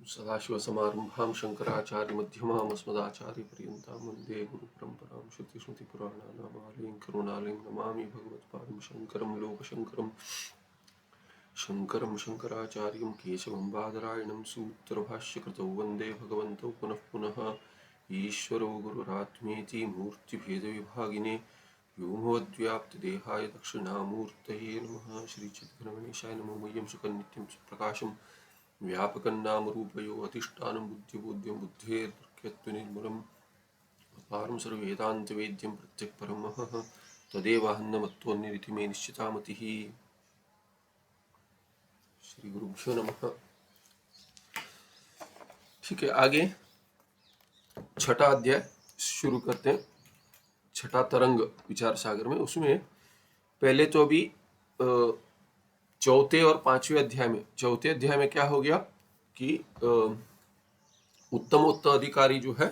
सदाशिवसमारम्भां शङ्कराचार्यमध्यमाम् अस्मदाचार्यपर्यन्तां वन्दे गुरुपरम्परां श्रुतिस्मृतिपुराणानामालयं करुणालयं नमामि भगवत्पादं शङ्करं लोकशङ्करं शङ्कराचार्यं केशवं बादरायणं सूत्रभाष्यकृतौ वन्दे भगवन्तौ पुनः पुनः ईश्वरो गुरुरात्मेति मूर्तिभेदविभागिने व्योमवद्व्याप्तदेहाय दक्षिणामूर्तये नमः। श्रीचिद्गणगणेशाय नमो मह्यं सुखनित्यं प्रकाशं व्यापकं नाम रूपयो अधिष्ठानं बुद्धिबोध्यं बुद्धेर्दुर्गत्वनिर्मूलम् अपारं सर्ववेदान्तवेद्यं प्रत्यक्परमः तदेवाहन्नमत्वन्निरिति मे निश्चिता मतिः। श्री गुरुभ्यो नमः। ठीक है, आगे छठा अध्याय शुरू करते हैं। छठा तरंग विचार सागर में, उसमें पहले तो अभी चौथे और पांचवें अध्याय में, चौथे अध्याय में क्या हो गया कि उत्तमोत्तर अधिकारी जो है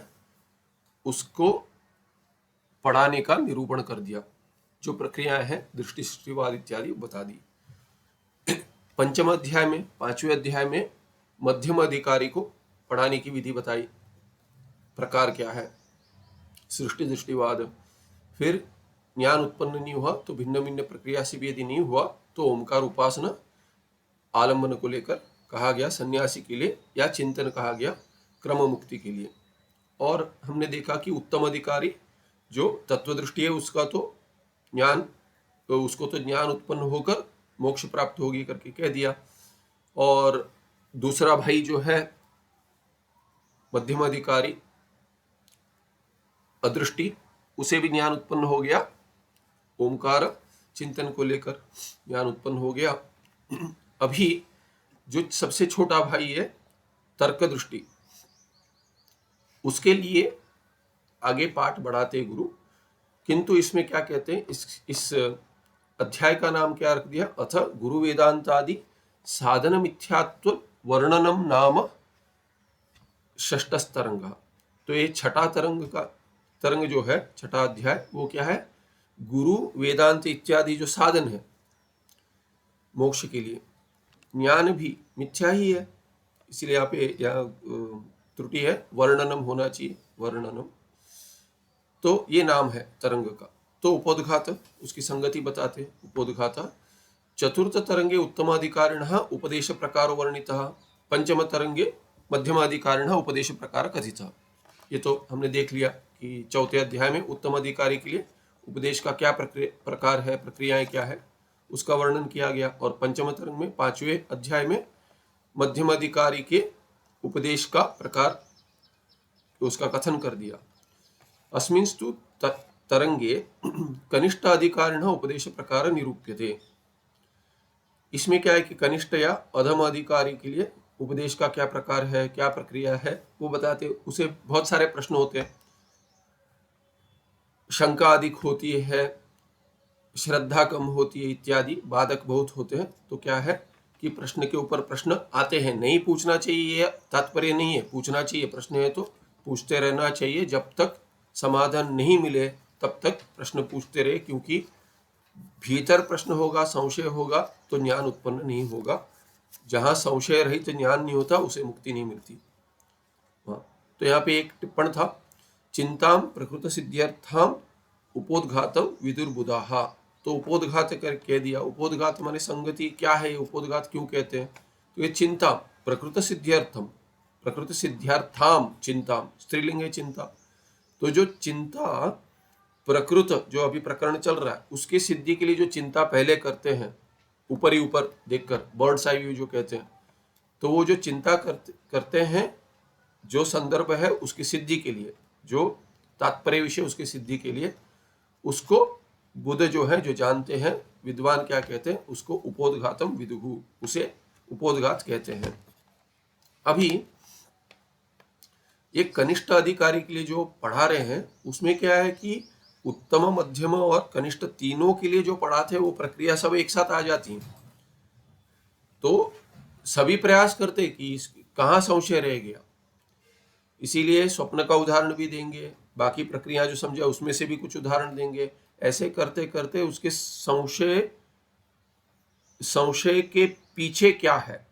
उसको पढ़ाने का निरूपण कर दिया, जो प्रक्रियाएं हैं दृष्टि सृष्टिवाद इत्यादि बता दी। पंचम अध्याय में, पांचवें अध्याय में मध्यम अधिकारी को पढ़ाने की विधि बताई, प्रकार क्या है, सृष्टि दृष्टिवाद। फिर ज्ञान उत्पन्न नहीं हुआ तो भिन्न भिन्न प्रक्रिया से भी यदि नहीं हुआ तो ओमकार उपासना आलम्बन को लेकर कहा गया सन्यासी के लिए, या चिंतन कहा गया क्रम मुक्ति के लिए। और हमने देखा कि उत्तम अधिकारी जो तत्वदृष्टि है उसका तो ज्ञान, तो उसको तो ज्ञान उत्पन्न होकर मोक्ष प्राप्त होगी करके कह दिया। और दूसरा भाई जो है मध्यम अधिकारी अदृष्टि, उसे भी ज्ञान उत्पन्न हो गया, ओमकार चिंतन को लेकर ज्ञान उत्पन्न हो गया। अभी जो सबसे छोटा भाई है तर्क दृष्टि, उसके लिए आगे पाठ बढ़ाते गुरु, किंतु इसमें क्या कहते हैं, इस अध्याय का नाम क्या रख दिया, अथ गुरु वेदांतादि साधन मिथ्यात्व वर्णनम नाम षष्ठस्तरंग। तो ये छठा तरंग जो है, छठा अध्याय, वो क्या है, गुरु वेदांत इत्यादि जो साधन है मोक्ष के लिए, ज्ञान भी मिथ्या ही है, इसलिए यहाँ पे त्रुटि है, वर्णनम होना चाहिए, वर्णनम। तो ये नाम है तरंग का। तो उपोद्घात, उसकी संगति बताते, उपोद्घात चतुर्थ तरंगे उत्तमाधिकारिणः उपदेश प्रकार वर्णितः, पंचम तरंगे मध्यमाधिकारिणः उपदेश प्रकार कथितः। ये तो हमने देख लिया कि चौथे अध्याय में उत्तम अधिकारी के लिए उपदेश का क्या प्रकार है, प्रक्रियाएं क्या है, उसका वर्णन किया गया। और पंचम तरंग में, पांचवें अध्याय में मध्यम अधिकारी के उपदेश का प्रकार, उसका कथन कर दिया। अस्मिंस्तु तरंगे कनिष्ठ अधिकारिणः उपदेश प्रकार निरूप्यते। इसमें क्या है कि कनिष्ठ या अधम अधिकारी के लिए उपदेश का क्या प्रकार है, क्या प्रक्रिया है, वो बताते। उसे बहुत सारे प्रश्न होते हैं, शंका अधिक होती है, श्रद्धा कम होती है इत्यादि, बाधक बहुत होते हैं। तो क्या है कि प्रश्न के ऊपर प्रश्न आते हैं, नहीं पूछना चाहिए तात्पर्य नहीं है, पूछना चाहिए, प्रश्न है तो पूछते रहना चाहिए, जब तक समाधान नहीं मिले तब तक प्रश्न पूछते रहे, क्योंकि भीतर प्रश्न होगा, संशय होगा तो ज्ञान उत्पन्न नहीं होगा। जहां संशय रहित ज्ञान नहीं होता उसे मुक्ति नहीं मिलती। तो यहाँ पे एक टिप्पण था, चिंताम प्रकृत सिद्ध्यर्थाम उपोद्घातम विदुर्बुधाः। तो उपोद्घात कर कह दिया। उपोद्घात माने संगति क्या है, ये उपोद्घात क्यों कहते हैं, तो ये चिंता प्रकृत सिद्ध्यर्थम, प्रकृत सिद्ध्यार्थाम चिंताम, स्त्रीलिंग है चिंता। तो जो चिंता प्रकृत, जो अभी प्रकरण चल रहा है, उसकी सिद्धि के लिए जो चिंता पहले करते हैं, ऊपर ही ऊपर देखकर, बर्ड्स आई व्यू जो कहते हैं, तो वो जो चिंता करते हैं, जो संदर्भ है उसकी सिद्धि के लिए, जो तात्पर्य विषय उसकी सिद्धि के लिए, उसको बुद्ध जो है, जो जानते हैं, विद्वान क्या कहते हैं, उसको उपोद्घातम विदुहु, उसे उपोद्घात कहते हैं। अभी एक कनिष्ठ अधिकारी के लिए जो पढ़ा रहे हैं, उसमें क्या है कि उत्तम, मध्यम और कनिष्ठ तीनों के लिए जो पढ़ाते हैं वो प्रक्रिया सब एक साथ आ जाती है। तो सभी प्रयास करते कि कहाँ संशय रह गया, इसीलिए स्वप्न का उदाहरण भी देंगे, बाकी प्रक्रिया जो समझा उसमें से भी कुछ उदाहरण देंगे। ऐसे करते करते उसके संशय के पीछे क्या है,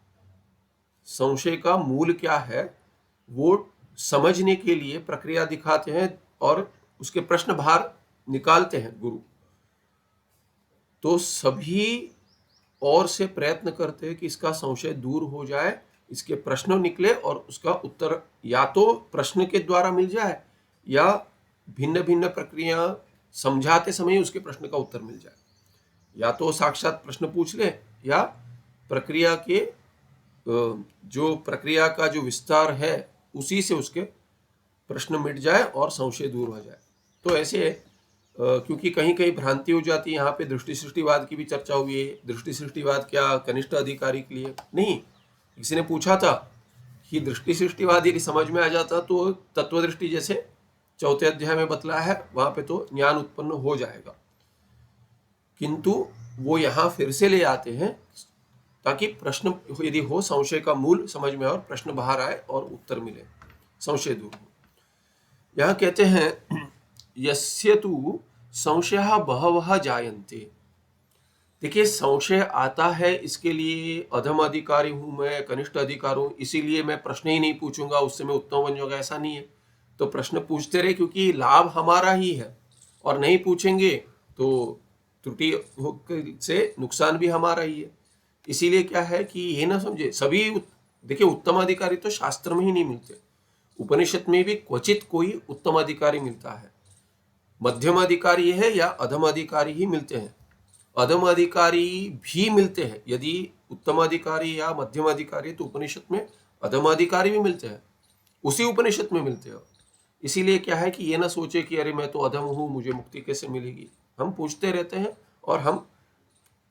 संशय का मूल क्या है वो समझने के लिए प्रक्रिया दिखाते हैं और उसके प्रश्न भार निकालते हैं गुरु। तो सभी और से प्रयत्न करते हैं कि इसका संशय दूर हो जाए, इसके प्रश्न निकले और उसका उत्तर या तो प्रश्न के द्वारा मिल जाए या भिन्न भिन्न प्रक्रिया समझाते समय उसके प्रश्न का उत्तर मिल जाए। या तो साक्षात प्रश्न पूछ ले या प्रक्रिया के जो प्रक्रिया का जो विस्तार है उसी से उसके प्रश्न मिट जाए और संशय दूर हो जाए। तो ऐसे क्योंकि कहीं कहीं भ्रांति हो जाती है, यहाँ पे दृष्टि सृष्टिवाद की भी चर्चा हुई है। दृष्टि सृष्टिवाद क्या कनिष्ठ अधिकारी के लिए नहीं, किसी ने पूछा था कि दृष्टि सृष्टिवाद यदि समझ में आ जाता तो तत्वदृष्टि जैसे चौथे अध्याय में बतलाया है वहां पे तो ज्ञान उत्पन्न हो जाएगा, किंतु वो यहाँ फिर से ले आते हैं ताकि प्रश्न यदि हो संशय का मूल समझ में और प्रश्न बाहर आए और उत्तर मिले, संशय दूर हो। यहाँ कहते हैं यस्य तु संशयः बहवः जायन्ते। देखिए संशय आता है इसके लिए अधम अधिकारी हूं मैं, कनिष्ठ अधिकारी हूं, इसीलिए मैं प्रश्न ही नहीं पूछूंगा उससे मैं उत्तम बन जाऊंगा, ऐसा नहीं है। तो प्रश्न पूछते रहे क्योंकि लाभ हमारा ही है, और नहीं पूछेंगे तो त्रुटि से नुकसान भी हमारा ही है। इसीलिए क्या है कि ये ना समझे सभी देखिए उत्तम अधिकारी तो शास्त्र में ही नहीं मिलते, उपनिषद में भी क्वचित कोई उत्तम अधिकारी मिलता है। मध्यम अधिकारी है या अधम अधिकारी ही मिलते हैं, अधम अधिकारी भी मिलते हैं। यदि उत्तम अधिकारी या मध्यम अधिकारी तो उपनिषद में अधम अधिकारी भी मिलते हैं, उसी उपनिषद में मिलते हैं। इसीलिए क्या है कि ये ना सोचे कि अरे मैं तो अधम हूं मुझे मुक्ति कैसे मिलेगी। हम पूछते रहते हैं और हम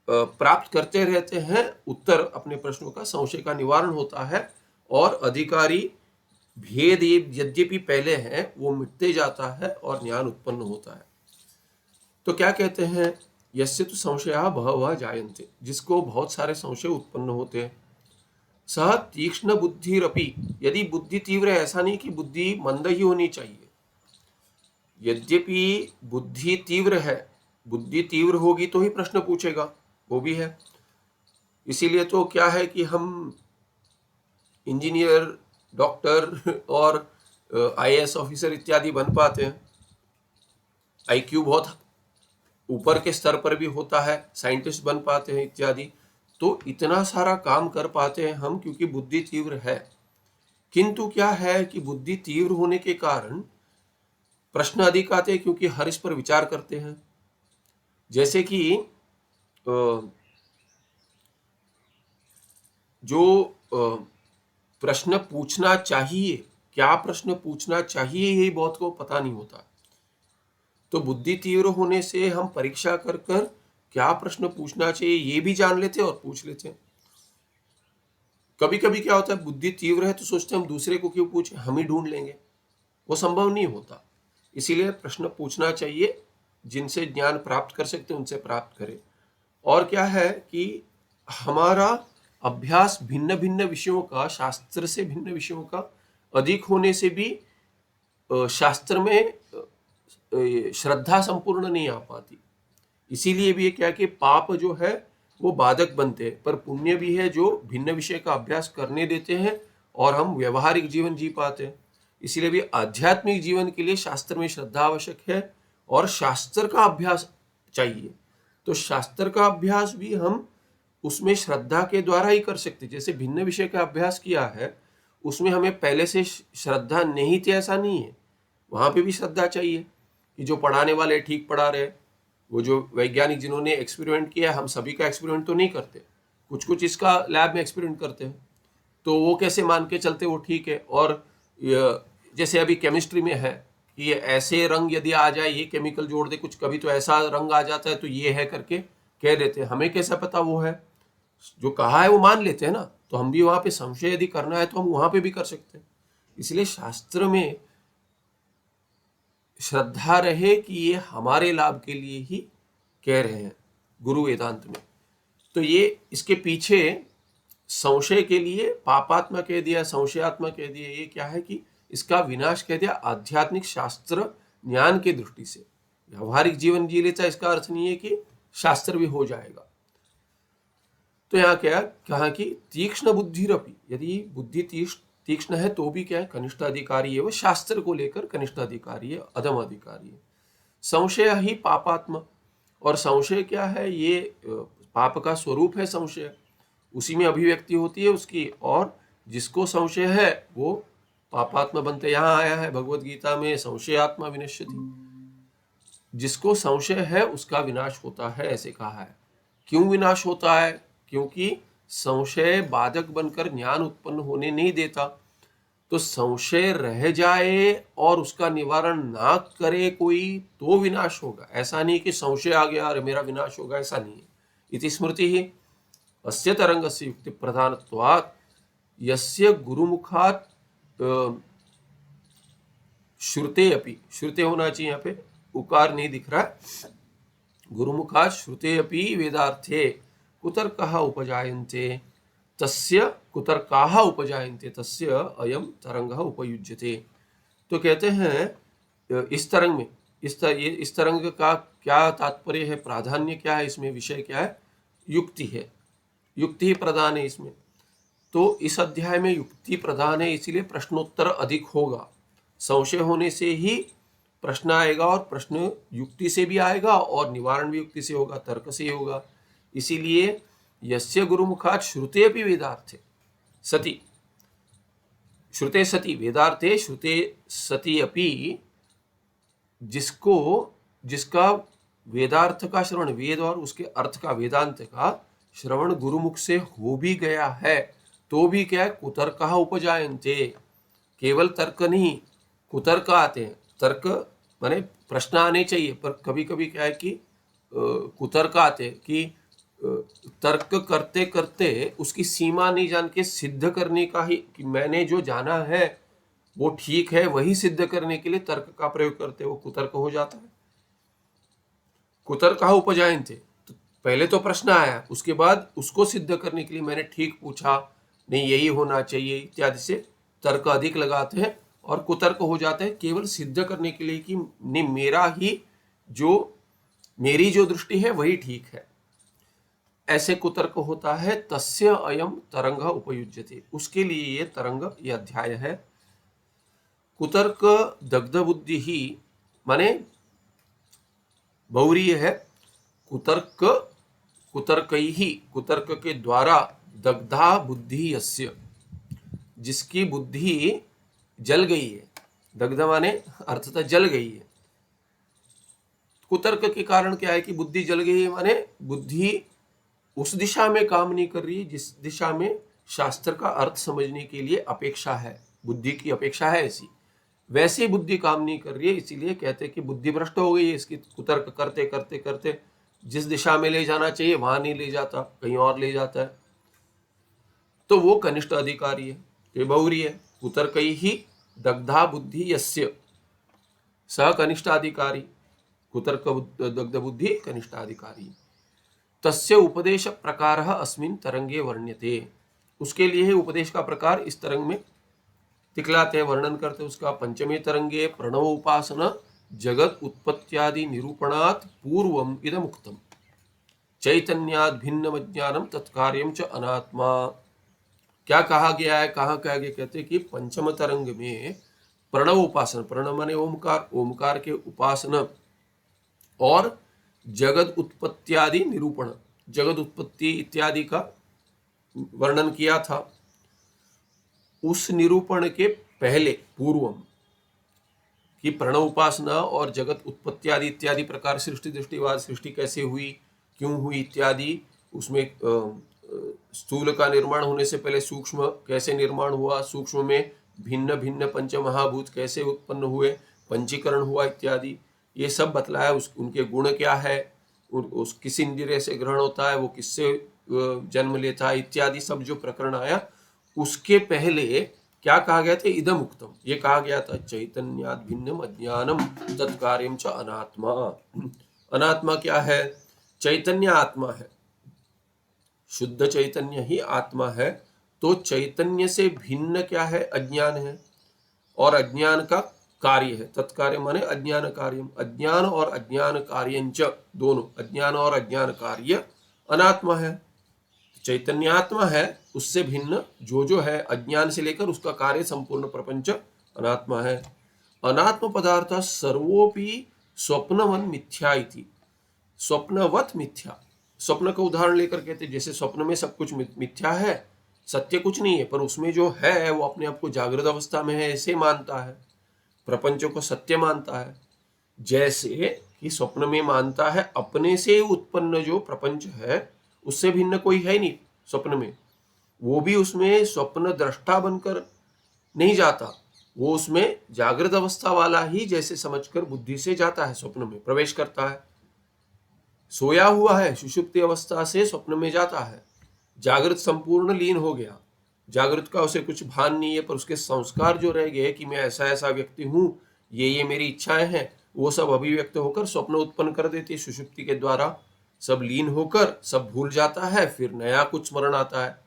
प्राप्त करते रहते हैं उत्तर, अपने प्रश्नों का संशय का निवारण होता है और अधिकारी भेद यद्यपि पहले है वो मिटते जाता है और ज्ञान उत्पन्न होता है। तो क्या कहते हैं यस्य तो संशयः बहवः जायन्ते, जिसको बहुत सारे संशय उत्पन्न होते हैं। सह तीक्ष्ण बुद्धिरपि, यदि बुद्धि तीव्र है, ऐसा नहीं कि बुद्धि मंद ही होनी चाहिए, यद्यपि बुद्धि तीव्र है, बुद्धि तीव्र होगी तो ही प्रश्न पूछेगा, वो भी है। इसीलिए तो क्या है कि हम इंजीनियर, डॉक्टर और आईएएस ऑफिसर इत्यादि बन पाते हैं। आईक्यू बहुत ऊपर के स्तर पर भी होता है, साइंटिस्ट बन पाते हैं इत्यादि। तो इतना सारा काम कर पाते हैं हम क्योंकि बुद्धि तीव्र है। किंतु क्या है कि बुद्धि तीव्र होने के कारण प्रश्न अधिक आते हैं क्योंकि हर इस पर विचार करते हैं। जैसे कि जो प्रश्न पूछना चाहिए, क्या प्रश्न पूछना चाहिए यही बहुत को पता नहीं होता। तो बुद्धि तीव्र होने से हम परीक्षा कर कर क्या प्रश्न पूछना चाहिए ये भी जान लेते हैं और पूछ लेते हैं। कभी कभी क्या होता है बुद्धि तीव्र है तो सोचते हैं हम दूसरे को क्यों पूछें, हम ही ढूंढ लेंगे, वो संभव नहीं होता। इसीलिए प्रश्न पूछना चाहिए, जिनसे ज्ञान प्राप्त कर सकते हैं उनसे प्राप्त करें। और क्या है कि हमारा अभ्यास भिन्न भिन्न विषयों का, शास्त्र से भिन्न विषयों का अधिक होने से भी शास्त्र में श्रद्धा संपूर्ण नहीं आ पाती। इसीलिए भी क्या कि पाप जो है वो बाधक बनते हैं, पर पुण्य भी है जो भिन्न विषय का अभ्यास करने देते हैं और हम व्यवहारिक जीवन जी पाते हैं। इसीलिए भी आध्यात्मिक जीवन के लिए शास्त्र में श्रद्धा आवश्यक है और शास्त्र का अभ्यास चाहिए। तो शास्त्र का अभ्यास भी हम उसमें श्रद्धा के द्वारा ही कर सकते। जैसे भिन्न विषय का अभ्यास किया है उसमें हमें पहले से श्रद्धा नहीं थी ऐसा नहीं है, वहां पे भी श्रद्धा चाहिए कि जो पढ़ाने वाले ठीक पढ़ा रहे। वो जो वैज्ञानिक जिन्होंने एक्सपेरिमेंट किया, हम सभी का एक्सपेरिमेंट तो नहीं करते, कुछ कुछ इसका लैब में एक्सपेरिमेंट करते हैं, तो वो कैसे मान के चलते वो ठीक है। और जैसे अभी केमिस्ट्री में है कि ये ऐसे रंग यदि आ जाए, ये केमिकल जोड़ दे कुछ, कभी तो ऐसा रंग आ जाता है तो ये है करके कह देते हैं। हमें कैसा पता वो है, जो कहा है वो मान लेते हैं ना। तो हम भी वहां पे संशय यदि करना है तो हम वहां पे भी कर सकते हैं। इसलिए शास्त्र में श्रद्धा रहे कि ये हमारे लाभ के लिए ही कह रहे हैं गुरु वेदांत में। तो ये इसके पीछे संशय के लिए पापात्मा कह दिया, संशयात्मा कह दिया, ये क्या है कि इसका विनाश कह दिया आध्यात्मिक शास्त्र ज्ञान की दृष्टि से। व्यावहारिक जीवन जी लेता इसका अर्थ नहीं है कि शास्त्र भी हो जाएगा। तो यहाँ क्या कहा कि तीक्ष्ण बुद्धिरपि, यदि बुद्धि तीक्ष्ण है तो भी क्या है, कनिष्ठ अधिकारी है वो, शास्त्र को लेकर कनिष्ठ अधिकारी है, अधम अधिकारी है। संशय ही पापात्मा, और संशय क्या है, ये पाप का स्वरूप है संशय, उसी में अभिव्यक्ति होती है उसकी, और जिसको संशय है वो पापात्मा बनते। यहाँ आया है भगवत गीता में, संशय आत्मा विनश्यति, जिसको संशय है उसका विनाश होता है, ऐसे कहा है। क्यों विनाश होता है? क्योंकि संशय बाधक बनकर ज्ञान उत्पन्न होने नहीं देता। तो संशय रह जाए और उसका निवारण ना करे कोई तो विनाश होगा, ऐसा नहीं कि संशय आ गया और मेरा विनाश होगा, ऐसा नहीं है। इति स्मृति ही अस्य तरंगस्य युक्ति प्रधानत्वात् यस्य गुरुमुखात् श्रुते अपि, श्रुते होना चाहिए, यहाँ पे उकार नहीं दिख रहा, गुरुमुखात् श्रुते अपि वेदार्थे कुतर्कः उपजायन्ते तस्य, कुतर्काः उपजायन्ते तस्य अयम तरंगः उपयुज्यते। तो कहते हैं इस तरंग में, इस तरंग का क्या तात्पर्य है, प्राधान्य क्या है इसमें, विषय क्या है, युक्ति है, युक्ति ही प्रधान है इसमें। तो इस अध्याय में युक्ति प्रधान है, इसीलिए प्रश्नोत्तर अधिक होगा। संशय होने से ही प्रश्न आएगा, और प्रश्न युक्ति से भी आएगा और निवारण भी युक्ति से होगा, तर्क से ही होगा। इसीलिए यस्य गुरुमुखात् श्रुते अपि वेदार्थे सति, श्रुते सति वेदार्थे श्रुते सति अपि, जिसका वेदार्थ का श्रवण, वेद और उसके अर्थ का, वेदांत का श्रवण गुरुमुख से हो भी गया है, तो भी क्या है, कुतर्कः उपजायन्ते, केवल तर्क नहीं, कुतर्क आते हैं। तर्क माने प्रश्न आने चाहिए, पर कभी कभी क्या है कि कुतर्क आते हैं कि तर्क करते करते उसकी सीमा नहीं जान के सिद्ध करने का ही, कि मैंने जो जाना है वो ठीक है, वही सिद्ध करने के लिए तर्क का प्रयोग करते, वो कुतर्क हो जाता है। कुतर्कः उपजायन्ते, तो पहले तो प्रश्न आया, उसके बाद उसको सिद्ध करने के लिए मैंने ठीक पूछा, नहीं यही होना चाहिए इत्यादि से तर्क अधिक लगाते हैं, और कुतर्क हो जाते हैं केवल सिद्ध करने के लिए कि नहीं मेरी जो दृष्टि है वही ठीक है, ऐसे कुतर्क होता है। तस्य अयम तरंग उपयुज्यते, उसके लिए ये तरंग, ये अध्याय है। कुतर्क दग्ध बुद्धि ही माने बहुरीय है, कुतर्क कुतर्कैहि, कुतर्क के द्वारा दग्धा बुद्धि यस्य, जिसकी बुद्धि जल गई है, दग्ध माने अर्थतः जल गई है। कुतर्क के कारण क्या है कि बुद्धि जल गई है, माने बुद्धि उस दिशा में काम नहीं कर रही जिस दिशा में शास्त्र का अर्थ समझने के लिए अपेक्षा है, बुद्धि की अपेक्षा है ऐसी, वैसे बुद्धि काम नहीं कर रही है। इसीलिए कहते हैं कि बुद्धि भ्रष्ट हो गई है इसकी, कुतर्क करते करते करते जिस दिशा में ले जाना चाहिए वहां नहीं ले जाता, कहीं और ले जाता है, तो वो कनिष्ठ अधिकारी है, ये बहुरी है। कुतर्क ही दग्धा बुद्धि यस्य, सह कनिष्ठाधिकारी, कुतर्क दग्ध बुद्धि कनिष्ठाधिकारी, तस्य उपदेश प्रकारः अस्मिन् तरंगे वर्ण्यते, उसके लिए ही उपदेश का प्रकार इस तरंग में दिखलाते हैं, वर्णन करते हैं उसका। पंचमे तरंगे प्रणव उपासना जगत उत्पत्त्यादि निरूपणात् पूर्वम इदमुक्तम चैतन्याद् भिन्नम अज्ञानम तत्कार्यम च अनात्मा। क्या कहा गया है, कहाँ कहा गया, कहते हैं कि पंचम तरंग में प्रणव उपासना, प्रणव माने ओमकार, ओमकार के उपासना, और जगत उत्पत्त्यादि निरूपण, जगत उत्पत्ति इत्यादि का वर्णन किया था। उस निरूपण के पहले पूर्वम कि प्रणव उपासना और जगत उत्पत्त्यादि इत्यादि प्रकार सृष्टि दृष्टिवाद, सृष्टि कैसे हुई, क्यों हुई इत्यादि, उसमें स्थूल का निर्माण होने से पहले सूक्ष्म कैसे निर्माण हुआ, सूक्ष्म में भिन्न भिन्न पंच महाभूत कैसे उत्पन्न हुए, पंचीकरण हुआ इत्यादि, ये सब बतलाया। उनके गुण क्या है, उस किस इंद्रिय से ग्रहण होता है, वो किससे जन्म लेता है इत्यादि सब जो प्रकरण आया, उसके पहले क्या कहा गया था, इदम उक्तम, ये कहा गया था चैतन्याद् भिन्नम अज्ञानम तत्कार्यम च अनात्मा। अनात्मा क्या है, चैतन्य आत्मा है, शुद्ध चैतन्य ही आत्मा है, तो चैतन्य से भिन्न क्या है, अज्ञान है, और अज्ञान का कार्य है, तत्कार्य माने अज्ञान कार्यम, अज्ञान और अज्ञान कार्यंच दोनों, अज्ञान और अज्ञान कार्य अनात्मा है। चैतन्यात्मा है, उससे भिन्न जो है अज्ञान से लेकर उसका कार्य संपूर्ण प्रपंच अनात्मा है। अनात्म पदार्थ सर्वोपि स्वप्नवन मिथ्या इति। स्वप्नवत मिथ्या, स्वप्न का उदाहरण लेकर कहते जैसे स्वप्न में सब कुछ मिथ्या है, सत्य कुछ नहीं है, पर उसमें जो है वो अपने आप को जागृत अवस्था में है ऐसे मानता है, प्रपंचों को सत्य मानता है। जैसे कि स्वप्न में मानता है अपने से उत्पन्न जो प्रपंच है उससे भिन्न कोई है नहीं स्वप्न में, वो भी उसमें स्वप्न दृष्टा बनकर नहीं जाता, वो उसमें जागृत अवस्था वाला ही जैसे समझकर बुद्धि से जाता है, स्वप्न में प्रवेश करता है। सोया हुआ है, सुषुप्ति अवस्था से स्वप्न में जाता है, जागृत संपूर्ण लीन हो गया, जागृत का उसे कुछ भान नहीं है, पर उसके संस्कार जो रह गए कि मैं ऐसा ऐसा व्यक्ति हूं, ये मेरी इच्छाएं हैं, वो सब अभिव्यक्त होकर स्वप्न उत्पन्न कर देती है सुषुप्ति के द्वारा। सब लीन होकर सब भूल जाता है, फिर नया कुछ स्मरण आता है,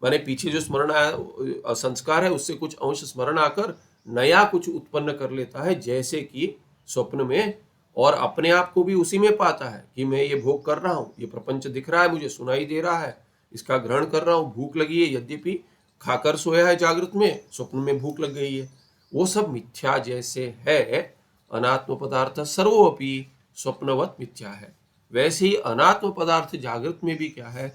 माने पीछे जो स्मरण आया संस्कार है उससे कुछ अंश स्मरण आकर नया कुछ उत्पन्न कर लेता है, जैसे कि स्वप्न में, और अपने आप को भी उसी में पाता है कि मैं ये भोग कर रहा हूँ, ये प्रपंच दिख रहा है, मुझे सुनाई दे रहा है, इसका ग्रहण कर रहा हूँ, भूख लगी है, यद्यपि खाकर सोया है जागृत में, स्वप्न में भूख लग गई है, वो सब मिथ्या जैसे है। अनात्म पदार्थ सर्वोपि स्वप्नवत मिथ्या है, वैसे ही अनात्म पदार्थ जागृत में भी क्या है,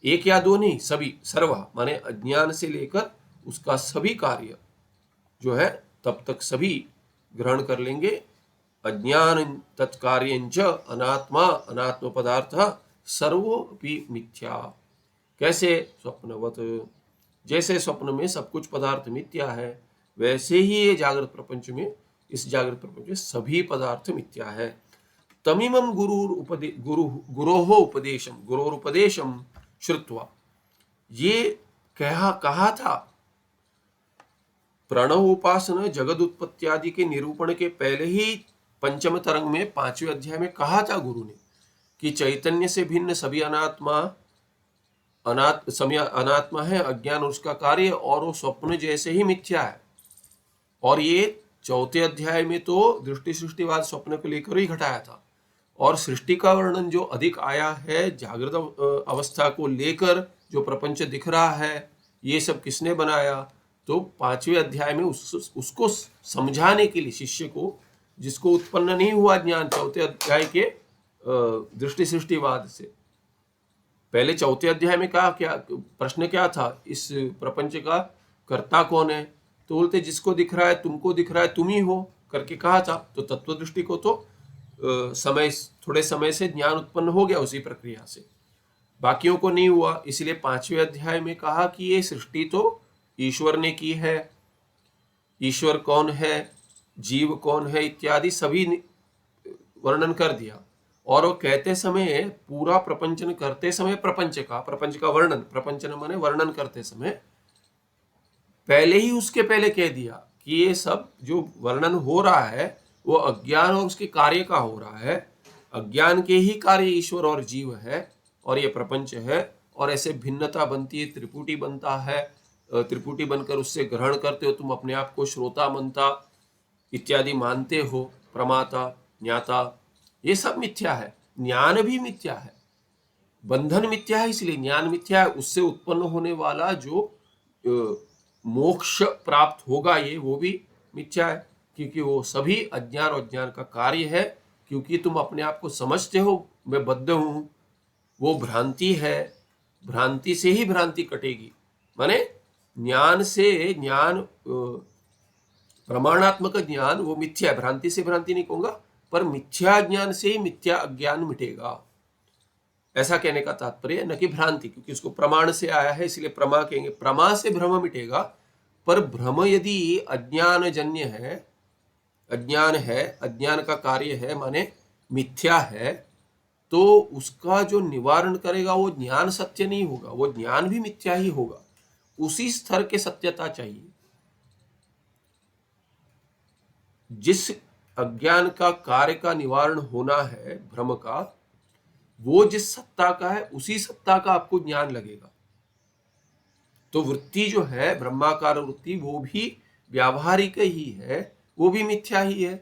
एक या दो नहीं, सभी, सर्व माने अज्ञान से लेकर उसका सभी कार्य जो है तब तक सभी ग्रहण कर लेंगे। अज्ञान तत्कार्यंच अनात्मा अनात्म पदार्थ सर्वोपि मिथ्या। कैसे? स्वप्नवत, जैसे स्वप्न में सब कुछ पदार्थ मिथ्या है, वैसे ही ये जागृत प्रपंच में, इस जागृत प्रपंच में सभी पदार्थ मिथ्या है। तमिमम गुरोः उपदेशम, गुरोरुपदेशम श्रुत्वा, ये कहा था प्रणव उपासना जगद उत्पत्ति के निरूपण के पहले ही पंचम तरंग में 5वें अध्याय में कहा था गुरु ने कि चैतन्य से भिन्न सभी अनात्मा अनात्मा है, अज्ञान और उसका कार्य, और वो स्वप्न जैसे ही मिथ्या है। और ये 4थे अध्याय में तो दृष्टि सृष्टिवाद स्वप्न को लेकर ही घटाया था, और सृष्टि का वर्णन जो अधिक आया है जागृत अवस्था को लेकर, जो प्रपंच दिख रहा है ये सब किसने बनाया, तो 5वें अध्याय में उसको समझाने के लिए शिष्य को, जिसको उत्पन्न नहीं हुआ ज्ञान 4थे अध्याय के दृष्टि सृष्टिवाद से। पहले 4थे अध्याय में कहा, क्या प्रश्न क्या था, इस प्रपंच का कर्ता कौन है, तो बोलते जिसको दिख रहा है, तुमको दिख रहा है, तुम ही हो करके कहा था। तो तत्व दृष्टि को तो थोड़े समय से ज्ञान उत्पन्न हो गया उसी प्रक्रिया से, बाकियों को नहीं हुआ, इसलिए 5वें अध्याय में कहा कि ये सृष्टि तो ईश्वर ने की है, ईश्वर कौन है, जीव कौन है इत्यादि सभी वर्णन कर दिया। और वो कहते समय, पूरा प्रपंचन करते समय प्रपंच का वर्णन, प्रपंचन माने वर्णन करते समय पहले ही उसके पहले कह दिया कि ये सब जो वर्णन हो रहा है वो अज्ञान और उसके कार्य का हो रहा है, अज्ञान के ही कार्य ईश्वर और जीव है, और ये प्रपंच है, और ऐसे भिन्नता बनती है, त्रिपुटी बनता है, त्रिपुटी बनकर उससे ग्रहण करते हो, तुम अपने आप को श्रोता मनता इत्यादि मानते हो, प्रमाता ज्ञाता, ये सब मिथ्या है। ज्ञान भी मिथ्या है, बंधन मिथ्या है, इसलिए ज्ञान मिथ्या है। उससे उत्पन्न होने वाला जो मोक्ष प्राप्त होगा ये, वो भी मिथ्या है, क्योंकि वो सभी अज्ञान और ज्ञान का कार्य है। क्योंकि तुम अपने आप को समझते हो मैं बद्ध हूं, वो भ्रांति है, भ्रांति से ही भ्रांति कटेगी। माने ज्ञान से ज्ञान, प्रमाणात्मक ज्ञान वो मिथ्या है, भ्रांति से भ्रांति नहीं कहूंगा, पर मिथ्या ज्ञान से ही मिथ्या अज्ञान मिटेगा, ऐसा कहने का तात्पर्य, न कि भ्रांति, क्योंकि उसको प्रमाण से आया है इसलिए प्रमा कहेंगे, प्रमा से भ्रम मिटेगा। पर भ्रम यदि अज्ञान जन्य है, अज्ञान है, अज्ञान का कार्य है, माने मिथ्या है, तो उसका जो निवारण करेगा वो ज्ञान सत्य नहीं होगा, वो ज्ञान भी मिथ्या ही होगा। उसी स्तर के सत्यता चाहिए। जिस अज्ञान का कार्य का निवारण होना है, भ्रम का, वो जिस सत्ता का है उसी सत्ता का आपको ज्ञान लगेगा। तो वृत्ति जो है, ब्रह्माकार वृत्ति, वो भी व्यावहारिक ही है, वो भी मिथ्या ही है,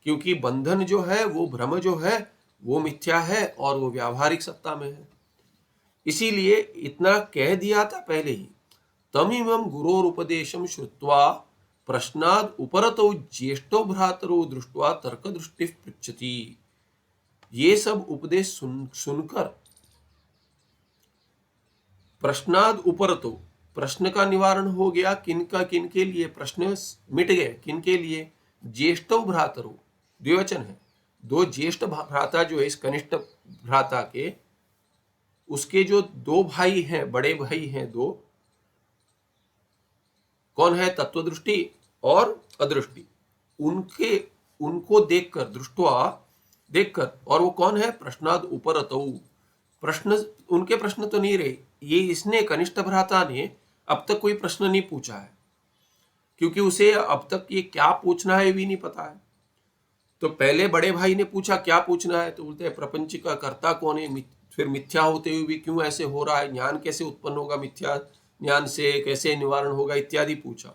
क्योंकि बंधन जो है, वो भ्रम जो है वो मिथ्या है और वो व्यावहारिक सत्ता में है। इसीलिए इतना कह दिया था पहले ही। तमिमं गुरोरुपदेशं श्रुत्वा प्रश्नाद उपरतो ज्येष्ठो भ्रातरो दृष्ट्वा तर्क दृष्टि पृच्छति। ये सब उपदेश सुनकर प्रश्नाद उपरतो, प्रश्न का निवारण हो गया। किनके लिए प्रश्न मिट गए, किनके लिए? ज्येष्ठो भ्रातरो, द्विवचन है। दो ज्येष्ठ भ्राता जो है इस कनिष्ठ भ्राता के, उसके जो दो भाई हैं, बड़े भाई हैं दो, कौन है? तत्वदृष्टि और अदृष्टि। उनको देखकर, दृष्टवा देखकर, और वो कौन है? प्रश्नाद उपरतौ। प्रश्न, उनके प्रश्न तो नहीं रहे, ये इसने, कनिष्ठ भ्राता ने अब तक कोई प्रश्न नहीं पूछा है, क्योंकि उसे अब तक ये क्या पूछना है भी नहीं पता है। तो पहले बड़े भाई ने पूछा क्या पूछना है, तो बोलते हैं प्रपंच का कर्ता कौन है, फिर मिथ्या होते हुए भी क्यों ऐसे हो रहा है, ज्ञान कैसे उत्पन्न होगा, मिथ्या ज्ञान से कैसे निवारण होगा, इत्यादि पूछा।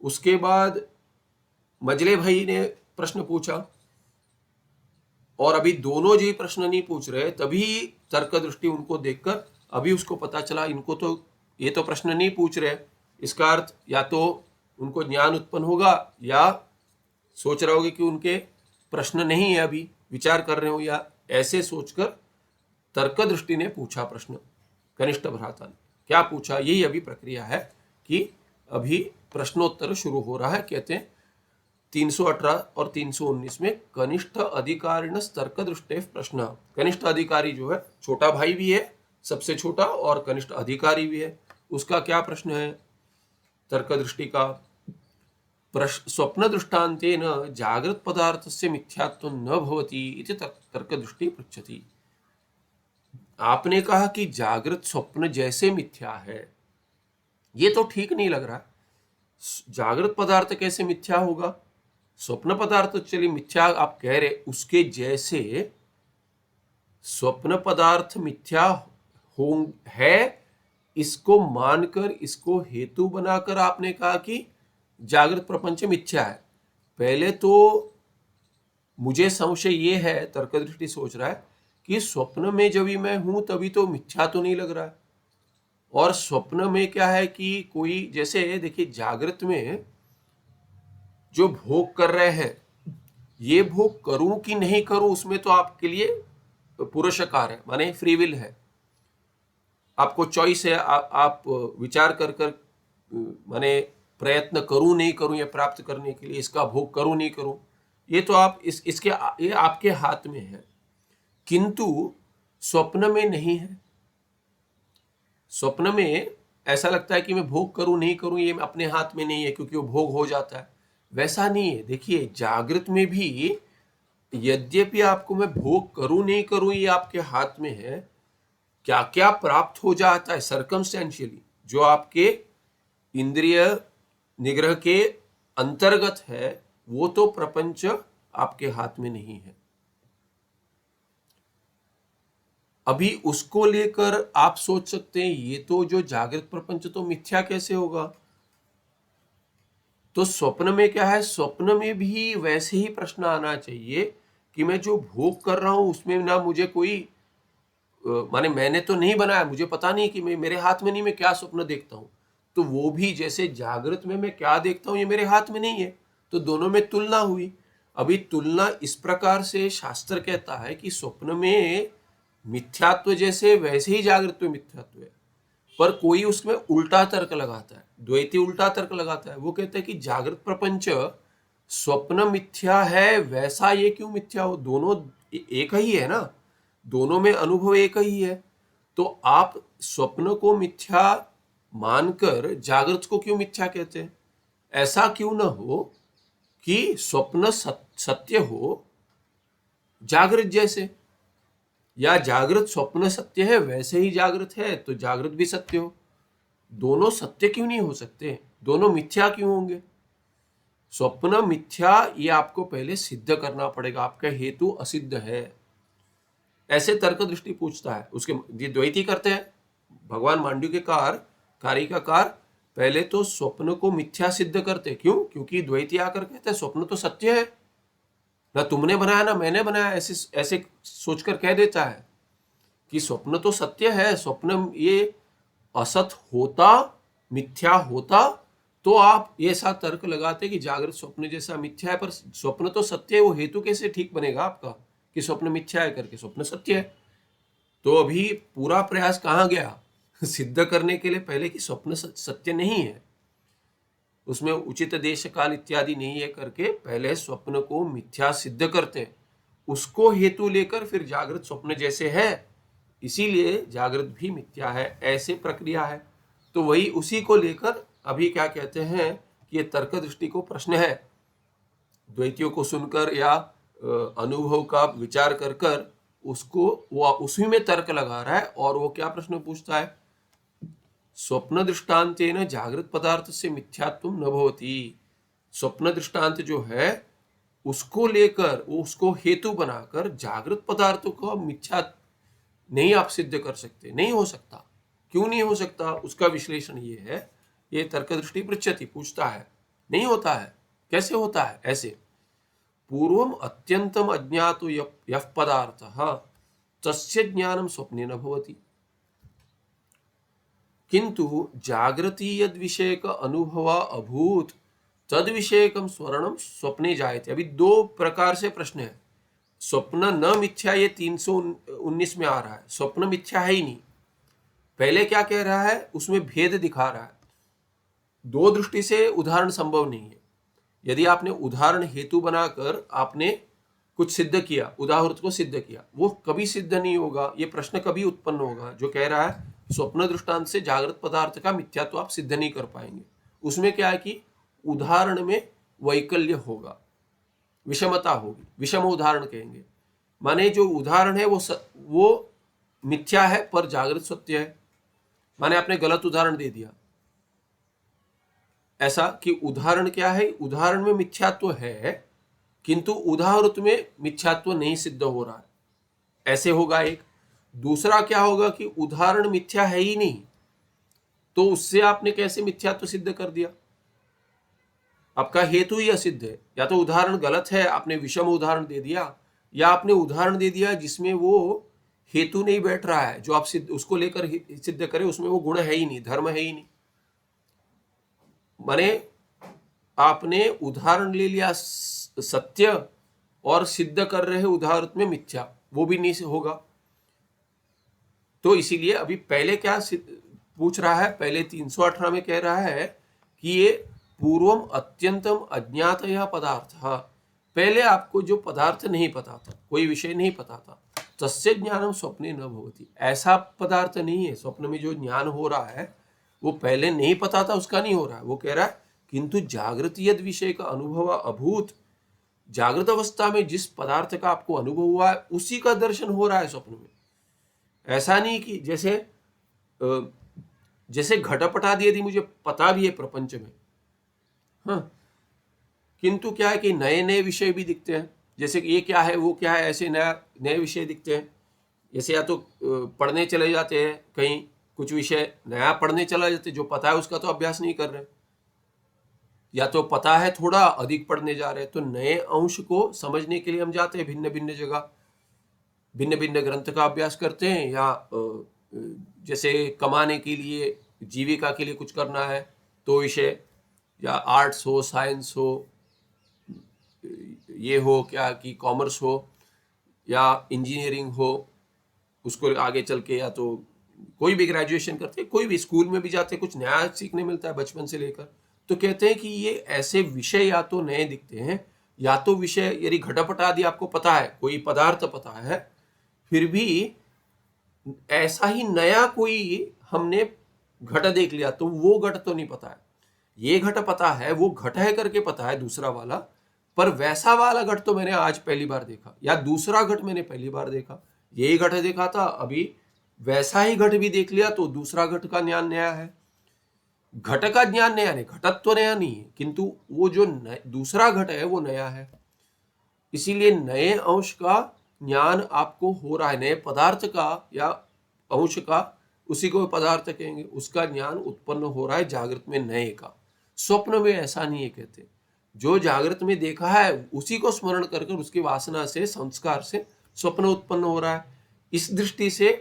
उसके बाद मझले भाई ने प्रश्न पूछा, और अभी दोनों जो प्रश्न नहीं पूछ रहे, तभी तर्क दृष्टि उनको देखकर अभी उसको पता चला इनको तो ये तो प्रश्न नहीं पूछ रहे, इसका अर्थ या तो उनको ज्ञान उत्पन्न होगा, या सोच रहे होगे कि उनके प्रश्न नहीं है, अभी विचार कर रहे हो, या ऐसे सोचकर तर्क दृष्टि ने पूछा प्रश्न। कनिष्ठ भ्राता ने क्या पूछा, यही अभी प्रक्रिया है कि अभी प्रश्नोत्तर शुरू हो रहा है। कहते हैं 318 और 319 में कनिष्ठ अधिकारिण तर्क दृष्टि प्रश्न। कनिष्ठ अधिकारी जो है, छोटा भाई भी है सबसे छोटा, और कनिष्ठ अधिकारी भी है, उसका क्या प्रश्न है तर्क दृष्टि का? स्वप्न दृष्टान्तेन जागृत पदार्थस्य मिथ्यात्व न भवति इति तर्क दृष्टि पृच्छति। आपने कहा कि जागृत स्वप्न जैसे मिथ्या है, ये तो ठीक नहीं लग रहा। जागृत पदार्थ कैसे मिथ्या होगा? स्वप्न पदार्थ चलिए मिथ्या आप कह रहे, उसके जैसे स्वप्न पदार्थ मिथ्या हो है, इसको मानकर, इसको हेतु बनाकर आपने कहा कि जागृत प्रपंच मिथ्या है। पहले तो मुझे संशय ये है, तर्क दृष्टि सोच रहा है कि स्वप्न में जब भी मैं हूं तभी तो मिथ्या तो नहीं लग रहा है, और स्वप्न में क्या है कि कोई, जैसे देखिए जागृत में जो भोग कर रहे हैं, ये भोग करूं कि नहीं करूं उसमें तो आपके लिए पुरुषकार है, माने फ्री विल है, आपको चॉइस है, आप विचार कर कर माने प्रयत्न करूं नहीं करूं या प्राप्त करने के लिए, इसका भोग करूं नहीं करूं, ये तो आप इसके ये आपके हाथ में है। किंतु स्वप्न में नहीं है। स्वप्न में ऐसा लगता है कि मैं भोग करूं नहीं करूं ये अपने हाथ में नहीं है, क्योंकि वो भोग हो जाता है। वैसा नहीं है। देखिए जागृत में भी यद्यपि आपको मैं भोग करूं नहीं करूं ये आपके हाथ में है, क्या क्या प्राप्त हो जाता है सर्कमस्टेंशियली, जो आपके इंद्रिय निग्रह के अंतर्गत है, वो तो प्रपंच आपके हाथ में नहीं है। अभी उसको लेकर आप सोच सकते हैं ये तो जो जागृत प्रपंच तो मिथ्या कैसे होगा। तो स्वप्न में क्या है, स्वप्न में भी वैसे ही प्रश्न आना चाहिए कि मैं जो भोग कर रहा हूं उसमें ना मुझे कोई माने मैंने तो नहीं बनाया, मुझे पता नहीं कि मेरे हाथ में नहीं, मैं क्या स्वप्न देखता हूं। तो वो भी जैसे जागृत में मैं क्या देखता हूं ये मेरे हाथ में नहीं है, तो दोनों में तुलना हुई। अभी तुलना इस प्रकार से शास्त्र कहता है कि स्वप्न में मिथ्यात्व जैसे वैसे ही जागृत में मिथ्यात्व है, पर कोई उसमें उल्टा तर्क लगाता है, द्वैती उल्टा तर्क लगाता है। वो कहता है कि जागृत प्रपंच स्वप्न मिथ्या है, वैसा ये क्यों मिथ्या हो, दोनों एक ही है ना, दोनों में अनुभव एक ही है। तो आप स्वप्न को मिथ्या मानकर जागृत को क्यों मिथ्या कहते हैं? ऐसा क्यों ना हो कि स्वप्न सत्य हो जागृत जैसे, या जागृत स्वप्न सत्य है वैसे ही जागृत है तो जागृत भी सत्य हो। दोनों सत्य क्यों नहीं हो सकते, दोनों मिथ्या क्यों होंगे? स्वप्न मिथ्या ये आपको पहले सिद्ध करना पड़ेगा, आपका हेतु असिद्ध है, ऐसे तर्क दृष्टि पूछता है। उसके द्वैती करते हैं भगवान मांडुक्यकार, कारिकाकार पहले तो स्वप्न को मिथ्या सिद्ध करते। क्यों? क्योंकि द्वैती आकर कहते हैं स्वप्न तो सत्य है, ना तुमने बनाया ना मैंने बनाया, ऐसे ऐसे सोचकर कह देता है। कि स्वप्न तो सत्य है, स्वप्न ये असत होता, मिथ्या होता तो आप ये ऐसा तर्क लगाते कि जागृत स्वप्न जैसा मिथ्या है, पर स्वप्न तो सत्य है, वो हेतु कैसे ठीक बनेगा आपका कि स्वप्न मिथ्या है करके? स्वप्न सत्य है। तो अभी पूरा प्रयास कहाँ गया सिद्ध करने के लिए पहले कि स्वप्न सत्य नहीं है, उसमें उचित देश काल इत्यादि नहीं है करके पहले स्वप्न को मिथ्या सिद्ध करते हैं, उसको हेतु लेकर फिर जागृत स्वप्न जैसे है, इसीलिए जागृत भी मिथ्या है, ऐसे प्रक्रिया है। तो वही उसी को लेकर अभी क्या कहते हैं कि ये तर्क दृष्टि को प्रश्न है, द्वैतियों को सुनकर या अनुभव का विचार कर कर उसको वो उसी में तर्क लगा रहा है। और वो क्या प्रश्न पूछता है, स्वप्न दृष्टांतेन जागृत पदार्थ से मिथ्यात्व न भवति। स्वप्न दृष्टांत जो है उसको लेकर वो उसको हेतु बनाकर जागृत पदार्थों को मिथ्या नहीं आप सिद्ध कर सकते, नहीं हो सकता। क्यों नहीं हो सकता? उसका विश्लेषण ये है, ये तर्क दृष्टि पृच्छति, पूछता है, नहीं होता है। कैसे होता है? ऐसे, पूर्वम अत्यंतम अज्ञातो यः पदार्थः तस्य ज्ञानम स्वप्ने न भवति किंतु जागृति यद विषयक अनुभव अभूत तद विषयकम स्वर्णम स्वप्ने जायते। अभी दो प्रकार से प्रश्न है। स्वप्न न मिथ्या, ये 319 में आ रहा है, स्वप्न मिथ्या है ही नहीं। पहले क्या कह रहा है, उसमें भेद दिखा रहा है। दो दृष्टि से उदाहरण संभव नहीं है। यदि आपने उदाहरण हेतु बनाकर आपने कुछ सिद्ध किया, उदाहरण को सिद्ध किया, वो कभी सिद्ध नहीं होगा। ये प्रश्न कभी उत्पन्न होगा जो कह रहा है स्वप्न दृष्टांत से जागृत पदार्थ का मिथ्यात्व आप सिद्ध नहीं कर पाएंगे। उसमें क्या है कि उदाहरण में वैकल्य होगा, विषमता होगी, विषम उदाहरण कहेंगे। माने जो उदाहरण है वो मिथ्या है पर जागृत सत्य है। माने आपने गलत उदाहरण दे दिया, ऐसा कि उदाहरण क्या है, उदाहरण में मिथ्यात्व है किंतु उदाहरण में मिथ्यात्व नहीं सिद्ध हो रहा है, ऐसे होगा एक। दूसरा क्या होगा कि उदाहरण मिथ्या है ही नहीं, तो उससे आपने कैसे मिथ्यात्व सिद्ध कर दिया? आपका हेतु ही असिद्ध है। या तो उदाहरण गलत है, आपने विषम उदाहरण दे दिया, या आपने उदाहरण दे दिया जिसमें वो हेतु नहीं बैठ रहा है, जो आप उसको लेकर सिद्ध करें उसमें वो गुण है ही नहीं, धर्म है ही नहीं। माने आपने उदाहरण ले लिया सत्य और सिद्ध कर रहे उदाहरण में मिथ्या, वो भी नहीं होगा। तो इसीलिए अभी पहले क्या पूछ रहा है, पहले 318 में कह रहा है कि ये पूर्वम अत्यंतम अज्ञात यह पदार्थ, पहले आपको जो पदार्थ नहीं पता था, कोई विषय नहीं पता था, तस्य ज्ञानम स्वप्ने न भवति, ऐसा पदार्थ नहीं है। स्वप्न में जो ज्ञान हो रहा है वो पहले नहीं पता था, उसका नहीं हो रहा है। वो कह रहा है किंतु जागृत यद विषय का अनुभव अभूत, जागृत अवस्था में जिस पदार्थ का आपको अनुभव हुआ है उसी का दर्शन हो रहा है स्वप्न में। ऐसा नहीं कि जैसे घटपट आदि यदि मुझे पता भी है प्रपंच में, हाँ, किंतु क्या है कि नए नए विषय भी दिखते हैं, जैसे कि ये क्या है वो क्या है, ऐसे नए विषय दिखते हैं। जैसे या तो पढ़ने चले जाते हैं कहीं, कुछ विषय नया पढ़ने चला जाते, जो पता है उसका तो अभ्यास नहीं कर रहे, या तो पता है थोड़ा अधिक पढ़ने जा रहे हैं। तो नए अंश को समझने के लिए हम जाते हैं भिन्न भिन्न जगह, भिन्न भिन्न ग्रंथ का अभ्यास करते हैं, या जैसे कमाने के लिए, जीविका के लिए कुछ करना है तो विषय, या आर्ट्स हो, साइंस हो, ये हो क्या कि कॉमर्स हो या इंजीनियरिंग हो, उसको आगे चल के, या तो कोई भी ग्रेजुएशन करते, कोई भी स्कूल में भी जाते, कुछ नया सीखने मिलता है बचपन से लेकर। तो कहते हैं कि ये ऐसे विषय या तो नए दिखते हैं, या तो विषय यदि घटपट आदि आपको पता है, कोई पदार्थ पता है, फिर भी ऐसा ही नया कोई हमने घट देख लिया तो वो घट तो नहीं पता है। ये घट पता है, वो घट है करके पता है दूसरा वाला, पर वैसा वाला घट तो मैंने आज पहली बार देखा, या दूसरा घट मैंने पहली बार देखा। यही घट देखा था, अभी वैसा ही घट भी देख लिया तो दूसरा घट का ज्ञान नया है। घट का ज्ञान नया नहीं, घटत तो नया नहीं है, किंतु वो जो दूसरा घट है वो नया है। इसीलिए नए अंश का ज्ञान आपको हो रहा है, नए पदार्थ का या अंश का, उसी को पदार्थ कहेंगे, उसका ज्ञान उत्पन्न हो रहा है जागृत में नए का। स्वप्न में ऐसा नहीं है। कहते जो जागृत में देखा है उसी को स्मरण कर उसकी वासना से, संस्कार से स्वप्न उत्पन्न हो रहा है। इस दृष्टि से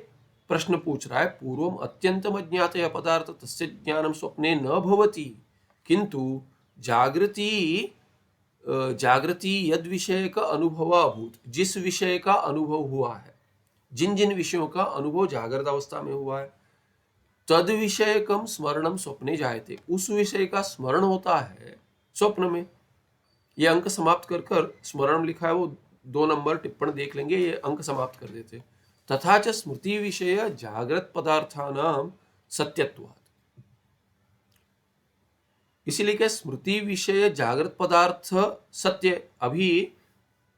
प्रश्न पूछ रहा है, पूर्वम अत्यंतम अज्ञातया पदार्थ तस्य ज्ञानम स्वप्ने न भवति किंतु जागृति जागृति यद विषय का अनुभव अभूत, जिस विषय का अनुभव हुआ है, जिन जिन विषयों का अनुभव जागृत अवस्था में हुआ है, तद विषयकम स्मरणम स्वप्ने जायते, उस विषय का स्मरण होता है स्वप्न में। ये अंक समाप्त कर कर स्मरण लिखा है, वो 2 नंबर टिप्पण देख लेंगे, ये अंक समाप्त कर देते। तथा च स्मृति विषय जागृत पदार्थानाम सत्यत्वात्, इसीलिए कि स्मृति विषय जागृत पदार्थ सत्य। अभी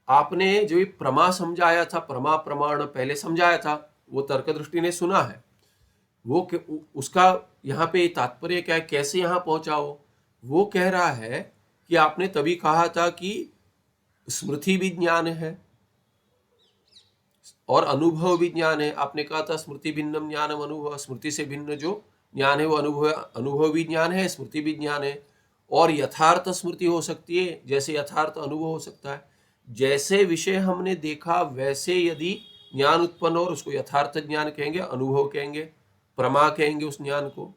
आपने जो प्रमा समझाया था, प्रमा प्रमाण पहले समझाया था, वो तर्क दृष्टि ने सुना है, वो उसका यहाँ पे तात्पर्य क्या है, कैसे यहाँ पहुंचाओ। वो कह रहा है कि आपने तभी कहा था कि स्मृति भी ज्ञान है और अनुभव भी ज्ञान है। आपने कहा था स्मृति भिन्नम ज्ञानम अनुभव, स्मृति से भिन्न जो ज्ञान है वो अनुभव भी ज्ञान है, स्मृति भी ज्ञान है। और यथार्थ स्मृति हो सकती है जैसे यथार्थ अनुभव हो सकता है। जैसे विषय हमने देखा वैसे यदि ज्ञान उत्पन्न हो, उसको यथार्थ ज्ञान कहेंगे, अनुभव कहेंगे, प्रमा कहेंगे उस ज्ञान को।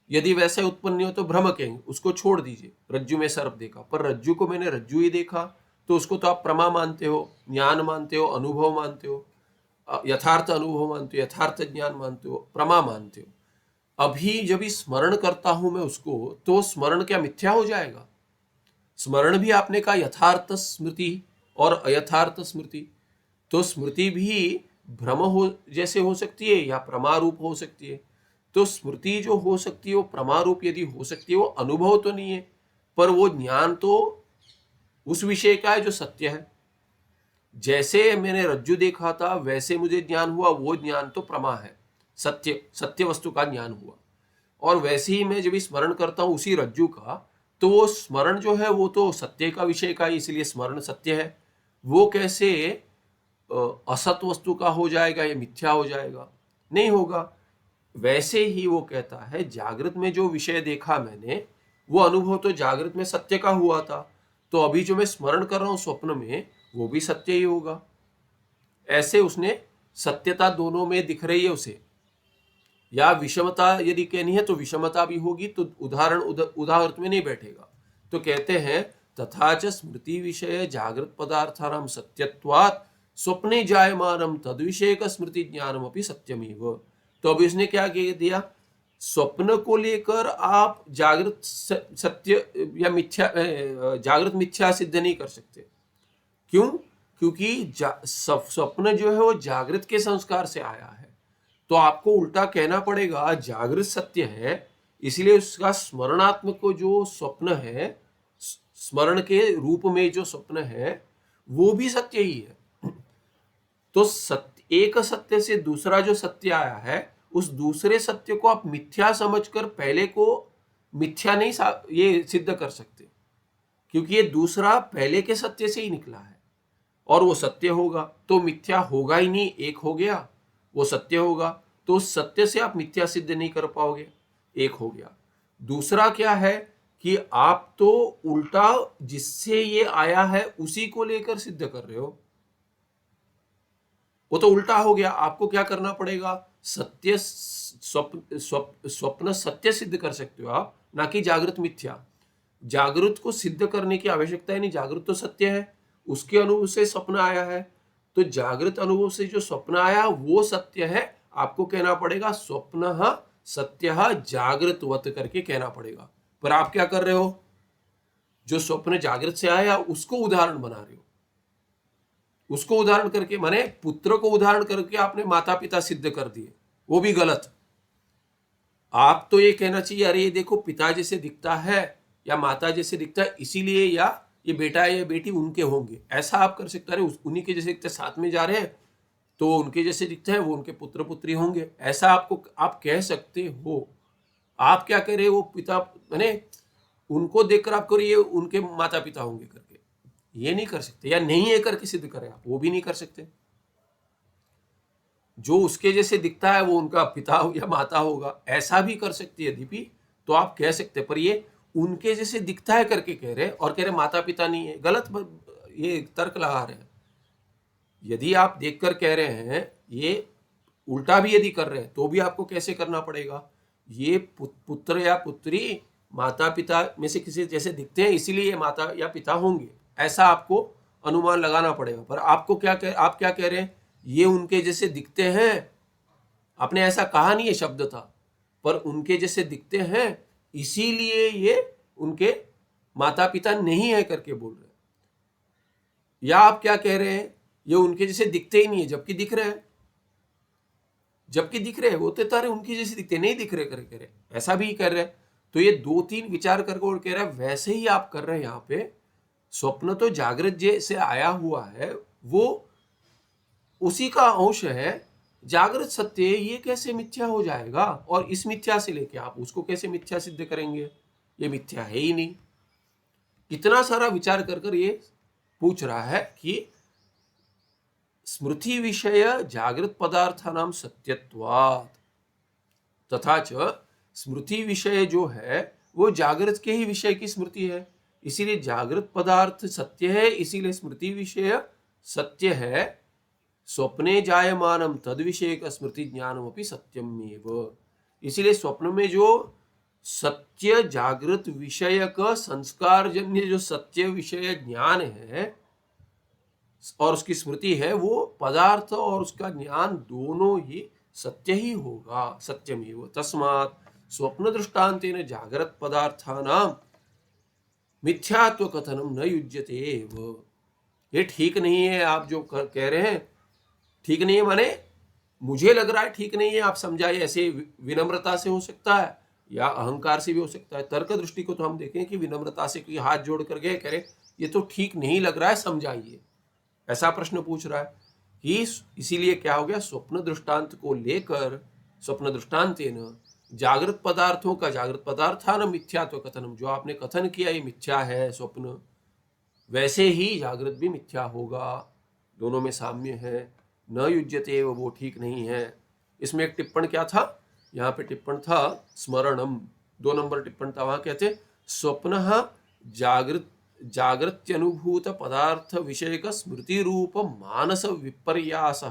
यदि वैसे उत्पन्न नहीं हो तो भ्रम कहेंगे, उसको छोड़ दीजिए। रज्जु में सर्प देखा, पर रज्जु को मैंने रज्जु ही देखा, तो उसको तो आप प्रमा मानते हो, ज्ञान मानते हो, अनुभव मानते हो, यथार्थ अनुभव मानते हो, यथार्थ ज्ञान मानते हो, प्रमा मानते हो। अभी जब स्मरण करता हूं मैं उसको, तो स्मरण क्या मिथ्या हो जाएगा? स्मरण भी आपने कहा यथार्थ स्मृति और अयथार्थ स्मृति, तो स्मृति भी भ्रम हो जैसे हो सकती है या प्रमारूप हो सकती है। तो स्मृति जो हो सकती है वो प्रमारूप यदि हो सकती है, वो अनुभव तो नहीं है, पर वो ज्ञान तो उस विषय का है जो सत्य है। जैसे मैंने रज्जु देखा था वैसे मुझे ज्ञान हुआ, वो ज्ञान तो प्रमा है, सत्य वस्तु का ज्ञान हुआ। और वैसे ही मैं जब स्मरण करता हूं उसी रज्जु का, तो वो स्मरण जो है वो तो सत्य का विषय का ही, इसलिए स्मरण सत्य है। वो कैसे असत वस्तु का हो जाएगा या मिथ्या हो जाएगा? नहीं होगा। वैसे ही वो कहता है जागृत में जो विषय देखा मैंने, वो अनुभव तो जागृत में सत्य का हुआ था, तो अभी जो मैं स्मरण कर रहा हूं स्वप्न में, वो भी सत्य ही होगा। ऐसे उसने सत्यता दोनों में दिख रही है उसे, या विषमता यदि कहनी है तो विषमता भी होगी, तो उदाहरण उदाहरण में नहीं बैठेगा। तो कहते हैं तथा च स्मृति विषय जागृत पदार्थानां सत्यत्वात् स्वप्ने जायमानम तद विषय का स्मृति ज्ञानम अपनी सत्यमेव। तो अभी उसने क्या कह दिया, स्वप्न को लेकर आप जागृत सत्य या मिथ्या, जागृत मिथ्या सिद्ध नहीं कर सकते। क्यों? क्योंकि स्वप्न जो है वो जागृत के संस्कार से आया है, तो आपको उल्टा कहना पड़ेगा जागृत सत्य है, इसलिए उसका स्मरणात्मक को जो स्वप्न है, स्मरण के रूप में जो स्वप्न है वो भी सत्य ही है। तो सत्य, एक सत्य से दूसरा जो सत्य आया है, उस दूसरे सत्य को आप मिथ्या समझकर पहले को मिथ्या नहीं ये सिद्ध कर सकते, क्योंकि ये दूसरा पहले के सत्य से ही निकला है और वो सत्य होगा, तो मिथ्या होगा ही नहीं, एक हो गया, वो सत्य होगा, तो उस सत्य से आप मिथ्या सिद्ध नहीं कर पाओगे, एक हो गया। दूसरा क्या है कि आप तो उल्टा जिससे ये आया है उसी को लेकर सिद्ध कर रहे हो, वो तो उल्टा हो गया। आपको क्या करना पड़ेगा, सत्य स्वप्न सत्य सिद्ध कर सकते हो आप, ना कि जागृत मिथ्या। जागृत को सिद्ध करने की आवश्यकता ही नहीं, जागृत तो सत्य है, उसके अनुभव से स्वप्न आया है, तो जागृत अनुभव से जो स्वप्न आया वो सत्य है। आपको कहना पड़ेगा स्वप्न सत्य जागृतवत करके कहना पड़ेगा। पर आप क्या कर रहे हो, जो स्वप्न जागृत से आया उसको उदाहरण बना रहे हो, उसको उदाहरण करके, माने पुत्र को उदाहरण करके आपने माता पिता सिद्ध कर दिए, वो भी गलत। आप तो ये कहना चाहिए अरे ये देखो पिता जैसे दिखता है या माता जैसे दिखता है, इसीलिए या ये बेटा या बेटी उनके होंगे, ऐसा आप कर सकते हैं। उन्हीं के जैसे दिखते, साथ में जा रहे हैं तो उनके जैसे दिखते हैं, वो उनके पुत्र पुत्री होंगे, ऐसा आपको आप कह सकते हो। आप क्या कह रहे हो, वो पिता माने उनको देखकर आप करो ये उनके माता पिता होंगे करके, ये नहीं कर सकते। या नहीं है करके सिद्ध करें आप, वो भी नहीं कर सकते। जो उसके जैसे दिखता है वो उनका पिता या माता होगा, ऐसा भी कर सकती है दीपी, तो आप कह सकते। पर ये उनके जैसे दिखता है करके कह रहे और कह रहे माता पिता नहीं है, गलत ये तर्क लगा रहे हैं। यदि आप देखकर कह रहे हैं ये उल्टा भी यदि कर रहे हैं तो भी आपको कैसे करना पड़ेगा, ये पुत्र या पुत्री माता पिता में से किसी जैसे दिखते हैं इसीलिए ये माता या पिता होंगे, ऐसा आपको अनुमान लगाना पड़ेगा। पर आपको आप क्या कह रहे हैं, ये उनके जैसे दिखते हैं, आपने ऐसा कहा नहीं, ये शब्द था, पर उनके जैसे दिखते हैं इसीलिए ये उनके माता पिता नहीं है करके बोल रहे हैं। या आप क्या कह रहे हैं, ये उनके जैसे दिखते ही नहीं है जबकि दिख रहे हैं, जबकि दिख रहे हैं, वो तो तारे उनके जैसे दिखते नहीं दिख रहे करके कह रहे, ऐसा भी कर रहे हैं। तो ये 2-3 विचार करके और कह रहा है वैसे ही आप कर रहे हैं यहाँ पे। स्वप्न तो जागृत जैसे आया हुआ है, वो उसी का अंश है, जागृत सत्य ये कैसे मिथ्या हो जाएगा, और इस मिथ्या से लेके आप उसको कैसे मिथ्या सिद्ध करेंगे, ये मिथ्या है ही नहीं। इतना सारा विचार कर ये पूछ रहा है कि स्मृति विषय जागृत पदार्थानां सत्यत्वात्, तथा च स्मृति विषय जो है वो जागृत के ही विषय की स्मृति है, इसीलिए जागृत पदार्थ सत्य है, इसीलिए स्मृति विषय सत्य है। स्वप्ने जायमानम तद विषय का स्मृति ज्ञानमपि सत्यमेव, इसीलिए स्वप्न में जो सत्य जागृत विषय का संस्कारजन्य जो सत्य विषय ज्ञान है और उसकी स्मृति है, वो पदार्थ और उसका ज्ञान दोनों ही सत्य ही होगा, सत्यमेव। तस्मात् स्वप्न दृष्टान्तेन जागृत पदार्थानां मिथ्यात्व कथनम न युज्यते एव। ये ठीक नहीं है आप जो कह रहे हैं, ठीक नहीं है माने मुझे लग रहा है ठीक नहीं है, आप समझाइए। ऐसे विनम्रता से हो सकता है या अहंकार से भी हो सकता है। तर्क दृष्टि को तो हम देखें कि विनम्रता से कोई हाथ जोड़ कर गए कह रहे ये तो ठीक नहीं लग रहा है, समझाइए, ऐसा प्रश्न पूछ रहा है। कि इसीलिए क्या हो गया, स्वप्न दृष्टांत को लेकर स्वप्न दृष्टांतेन जागृत पदार्थों का जागृत पदार्थान मिथ्यात्व कथनम, जो आपने कथन किया ये मिथ्या है स्वप्न, वैसे ही जागृत भी मिथ्या होगा, दोनों में साम्य है। न युज्यते, वो ठीक नहीं है। इसमें एक टिप्पण क्या था, यहाँ पे टिप्पण था स्मरणम, 2 नंबर टिप्पण था, वहां कहते स्वप्न जागृत्यनुभूत पदार्थ विषय का स्मृति रूप मानस विपर्यास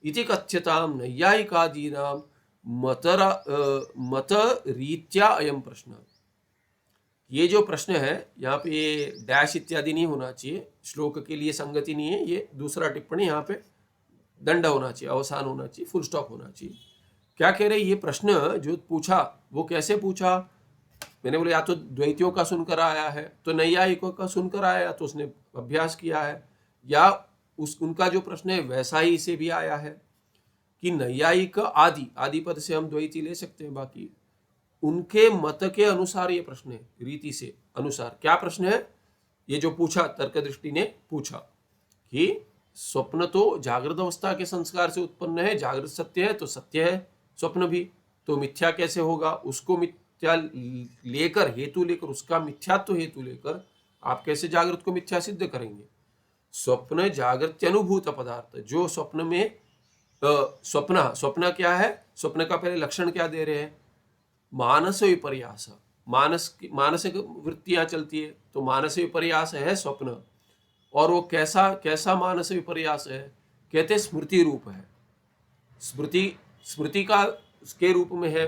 इति कथ्यताम नैयायिकादीनां मत रीत्या अयम प्रश्न। ये जो प्रश्न है यहाँ पे ये डैश इत्यादि नहीं होना चाहिए, श्लोक के लिए संगति नहीं है, ये दूसरा टिप्पणी यहाँ पे दंड होना चाहिए, अवसान होना चाहिए, फुल स्टॉप होना चाहिए। क्या कह रहे, ये प्रश्न जो पूछा वो कैसे पूछा, मैंने बोले या तो द्वैतियों का सुनकर आया है, तो नैयायिकों का सुनकर आया तो उसने अभ्यास किया है, या उनका जो प्रश्न है वैसा ही इसे भी आया है कि नैयायिक आदि पद से हम द्वैती ले सकते हैं, बाकी उनके मत के अनुसार ये प्रश्न है, रीति से अनुसार। क्या प्रश्न है, ये जो पूछा तर्क दृष्टि ने पूछा कि स्वप्न तो जागृत अवस्था के संस्कार से उत्पन्न है, जागृत सत्य है तो सत्य है स्वप्न भी, तो मिथ्या कैसे होगा, उसको मिथ्या लेकर हेतु लेकर, उसका मिथ्यात्व हेतु लेकर आप कैसे जागृत को मिथ्या सिद्ध करेंगे। स्वप्न जागृत अनुभूत पदार्थ, जो स्वप्न में स्वप्न क्या है, स्वप्न का पहले लक्षण क्या दे रहे हैं, मानस विपर्यास, मानसिक वृत्तियां चलती है, तो मानस विपर्यास है स्वप्न। और वो कैसा मानस विपर्यास है, कहते स्मृति रूप है, स्मृति का उसके रूप में है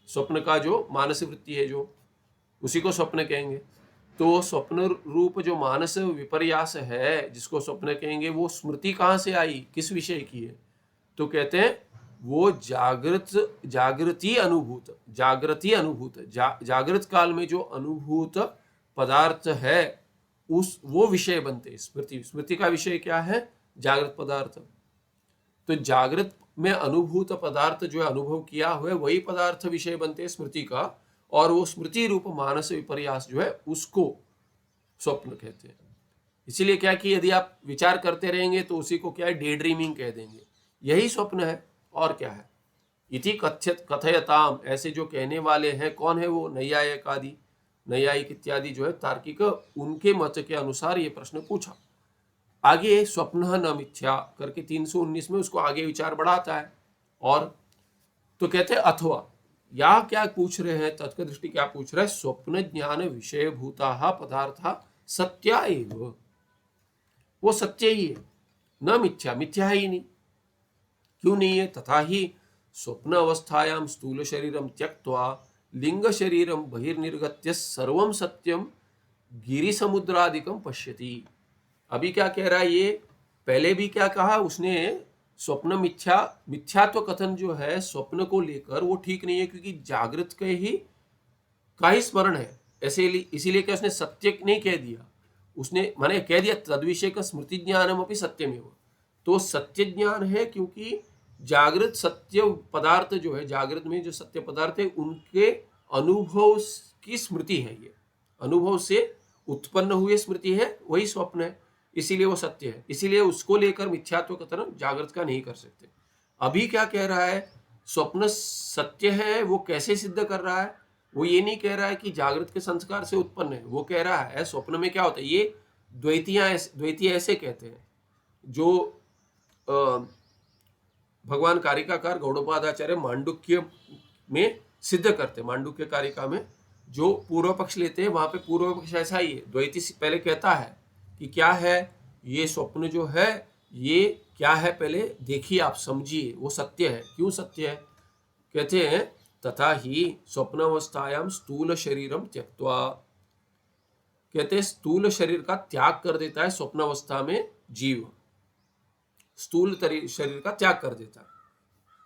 स्वप्न का जो मानस वृत्ति है, जो उसी को स्वप्न कहेंगे। तो स्वप्न रूप जो मानस विपर्यास है जिसको स्वप्न कहेंगे, वो स्मृति कहाँ से आई, किस विषय की है, तो कहते हैं वो जागृति अनुभूत जागृत काल में जो अनुभूत पदार्थ है वो विषय बनते। स्मृति का विषय क्या है, जागृत पदार्थ। तो जागृत में अनुभूत पदार्थ जो है, अनुभव किया हुआ है, वही पदार्थ विषय बनते स्मृति का, और वो स्मृति रूप मानस विपर्यास जो है उसको स्वप्न कहते हैं। इसीलिए क्या कि यदि आप विचार करते रहेंगे तो उसी को क्या है, डे ड्रीमिंग कह देंगे, यही स्वप्न है और क्या है। इति कथयताम, ऐसे जो कहने वाले हैं, कौन है वो, नैयायिक इत्यादि जो है तार्किक, उनके मत के अनुसार ये प्रश्न पूछा। आगे स्वप्न न मिथ्या करके 319 में उसको आगे विचार बढ़ाता है, और तो कहते हैं अथवा, या क्या पूछ रहे हैं, तर्क दृष्टि क्या पूछ रहा है, स्वप्न ज्ञान विषय भूता पदार्थ सत्या एव, वो सत्य ही है, न मिथ्या, मिथ्या ही नहीं, क्यों नहीं है? तथा ही स्वप्न अवस्थायाम स्थूल शरीरम त्यक्त्वा लिंग शरीरम बहिर्निर्गत्य सर्वम सत्यम गिरि समुद्रादिकम पश्यति। अभी क्या कह रहा है ये? पहले भी क्या कहा उसने? स्वप्न मिथ्यात्व कथन जो है स्वप्न को लेकर वो ठीक नहीं है, क्योंकि जागृत के ही का ही स्मरण है। ऐसे इसीलिए क्या उसने सत्य नहीं कह दिया, उसने माने कह दिया तद्विषय का स्मृति ज्ञानम अपनी सत्यमेव। तो सत्य ज्ञान है, क्योंकि जागृत सत्य पदार्थ जो है, जागृत में जो सत्य पदार्थ है उनके अनुभव की स्मृति है। ये अनुभव से उत्पन्न हुए स्मृति है, वही स्वप्न है, इसीलिए वो सत्य है। इसीलिए उसको लेकर मिथ्यात्व कथन जागृत का नहीं कर सकते। अभी क्या कह रहा है? स्वप्न सत्य है, वो कैसे सिद्ध कर रहा है? वो ये नहीं कह रहा है कि जागृत के संस्कार से उत्पन्न है, वो कह रहा है स्वप्न में क्या होता है। ये द्वैतीय ऐसे कहते हैं जो भगवान कारिकाकार गौड़पादाचार्य मांडुक्य में सिद्ध करते हैं। मांडुक्य कारिका में जो पूर्व पक्ष लेते हैं वहां पे पूर्व पक्ष ऐसा ही है। द्वैती पहले कहता है कि क्या है ये स्वप्न जो है, ये क्या है, पहले देखिए, आप समझिए, वो सत्य है। क्यों सत्य है? कहते हैं तथा ही स्वप्नावस्थायाम स्थूल शरीरम त्यक्त्वा, कहते हैं स्थूल शरीर का त्याग कर देता है स्वप्नावस्था में जीव, स्थूल शरीर का त्याग कर देता है।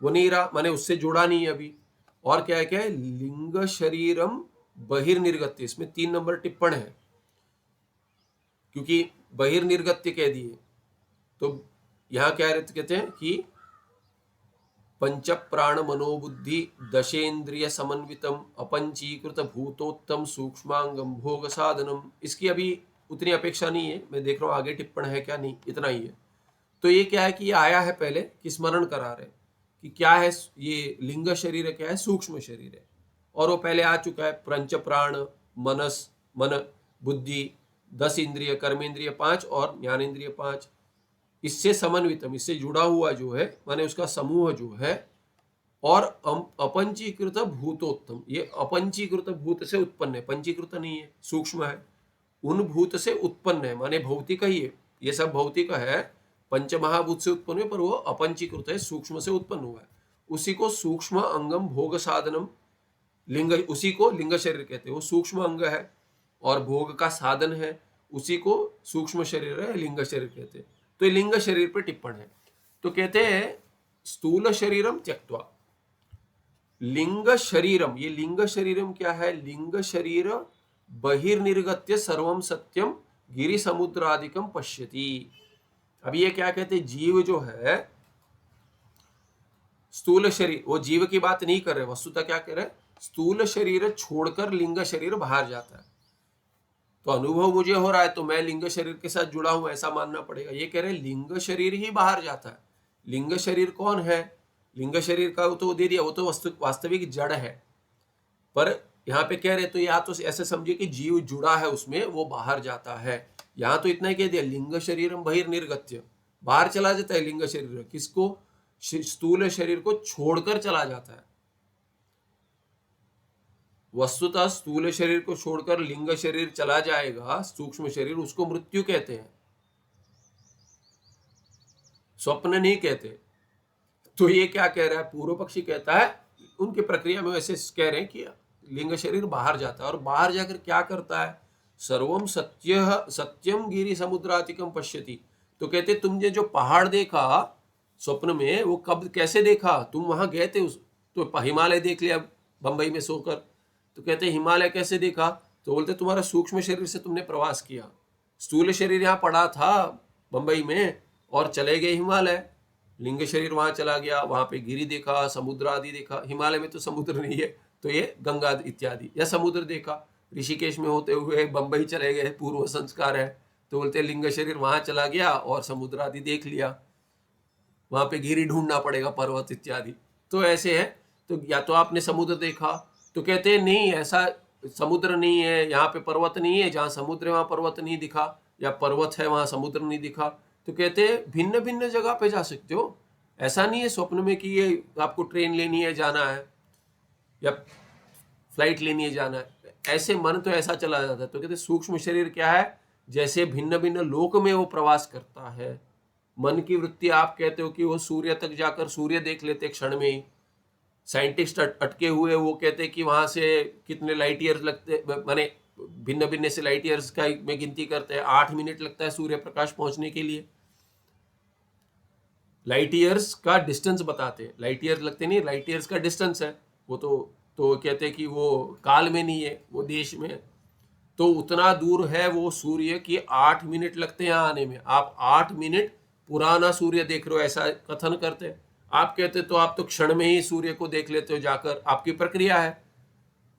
वो नहीं रहा, माने उससे जुड़ा नहीं है अभी। और क्या है लिंग शरीरम बहिर्निर्गत्य, इसमें 3 नंबर टिप्पण है, क्योंकि बहिर्निर्गत्य कह दिए। तो यहां क्या कहते हैं कि पंच प्राण मनोबुद्धि दशेन्द्रिय समन्वितम अपंचीकृत भूतोत्तम सूक्ष्मांगम भोग साधनम। इसकी अभी उतनी अपेक्षा नहीं है, मैं देख रहा हूं आगे टिप्पण है क्या, नहीं, इतना ही है। तो ये क्या है कि ये आया है पहले कि स्मरण करा रहे कि क्या है ये लिंग शरीर, क्या है सूक्ष्म शरीर है, और वो पहले आ चुका है। पंच प्राण मन बुद्धि 10 इंद्रिय, कर्मेंद्रिय 5 और ज्ञानेन्द्रिय 5, इससे समन्वितम, इससे जुड़ा हुआ जो है, माने उसका समूह जो है। और अपंचीकृत भूतोत्तम, ये अपंचीकृत भूत से उत्पन्न है, पंचीकृत नहीं है, सूक्ष्म है, उन भूत से उत्पन्न है, माने भौतिक ही है, ये सब भौतिक है, पंच महाभूत से उत्पन्न है, पर वो अपंचीकृत है, सूक्ष्म से उत्पन्न हुआ है। उसी को सूक्ष्म अंगम भोग साधनम, लिंग, उसी को लिंग शरीर कहते हैं। वो सूक्ष्म अंग है और भोग का साधन है, उसी को सूक्ष्म शरीर है, लिंग शरीर कहते हैं। तो ये लिंग शरीर पर टिप्पण है। तो कहते हैं स्थूल शरीरम त्यक्त्वा लिंग शरीरम, ये लिंग शरीरम क्या है? लिंग शरीर बहिर्निर्गत्य सर्वम सत्यम गिरि समुद्रादिकम पश्यति। अब ये क्या कहते हैं? जीव जो है स्थूल शरीर, वो जीव की बात नहीं कर रहे, वस्तुतः क्या कह रहे हैं? स्थूल शरीर छोड़कर लिंग शरीर बाहर जाता है। तो अनुभव मुझे हो रहा है तो मैं लिंग शरीर के साथ जुड़ा हूं ऐसा मानना पड़ेगा। ये कह रहे हैं लिंग शरीर ही बाहर जाता है। लिंग शरीर कौन है? लिंग शरीर का तो दे दिया, वो तो वास्तविक जड़ है। पर यहाँ पे कह रहे तो या तो ऐसे समझिए कि जीव जुड़ा है उसमें, वो बाहर जाता है। यहाँ तो इतना ही कह दिया लिंग शरीरम बहिर्निर्गत्य, बाहर चला जाता है लिंग शरीर। किसको? स्थूल शरीर को छोड़कर चला जाता है। वस्तुतः स्थूल शरीर को छोड़कर लिंग शरीर चला जाएगा, सूक्ष्म शरीर, उसको मृत्यु कहते हैं, स्वप्न नहीं कहते। तो ये क्या कह रहा है? पूर्व पक्षी कहता है उनकी प्रक्रिया में वैसे कह रहे हैं कि लिंग शरीर बाहर जाता है, और बाहर जाकर क्या करता है? सर्वम सत्यम गिरि समुद्रातिकम पश्यति। तो कहते तुमने जो पहाड़ देखा स्वप्न में, वो कब कैसे देखा? तुम वहां गए थे, तो हिमालय देख लिया बंबई में सोकर। तो कहते हिमालय कैसे देखा? तो बोलते तुम्हारा सूक्ष्म शरीर से तुमने प्रवास किया, स्थूल शरीर यहाँ पड़ा था बंबई में और चले गए हिमालय, लिंग शरीर वहां चला गया, वहां पे गिरी देखा, समुद्र आदि देखा। हिमालय में तो समुद्र नहीं है, तो ये गंगा इत्यादि, या समुद्र देखा, ऋषिकेश में होते हुए बंबई चले गए, पूर्व संस्कार है, तो बोलते लिंग शरीर वहां चला गया और समुद्र आदि देख लिया, वहां पे गिरी ढूंढना पड़ेगा, पर्वत इत्यादि। तो ऐसे है। तो या तो आपने समुद्र देखा, तो कहते हैं नहीं, ऐसा समुद्र नहीं है, यहाँ पे पर्वत नहीं है, जहाँ समुद्र है वहां पर्वत नहीं दिखा, या पर्वत है वहां समुद्र नहीं दिखा। तो कहते हैं भिन्न भिन्न जगह पे जा सकते हो, ऐसा नहीं है स्वप्न में कि ये आपको ट्रेन लेनी है जाना है, या फ्लाइट लेनी है जाना है, ऐसे मन तो ऐसा चला जाता है। तो कहते सूक्ष्म शरीर क्या है? जैसे भिन्न भिन्न लोक में वो प्रवास करता है, मन की वृत्ति आप कहते हो कि वो सूर्य तक जाकर सूर्य देख लेते क्षण में ही। साइंटिस्ट अटके हुए वो कहते हैं कि वहां से कितने लाइट ईयर्स लगते, माने भिन्न भिन्न से लाइट ईयर्स का में गिनती करते हैं, 8 मिनट लगता है सूर्य प्रकाश पहुंचने के लिए। लाइट ईयर्स का डिस्टेंस बताते हैं, लाइट ईयर्स लगते नहीं, लाइट ईयर्स का डिस्टेंस है वो। तो कहते हैं कि वो काल में नहीं है, वो देश में है। तो उतना दूर है वो सूर्य की 8 मिनट लगते हैं आने में। आप 8 मिनट पुराना सूर्य देख रहे हो, ऐसा कथन करते हैं। आप कहते तो आप तो क्षण में ही सूर्य को देख लेते हो जाकर, आपकी प्रक्रिया है।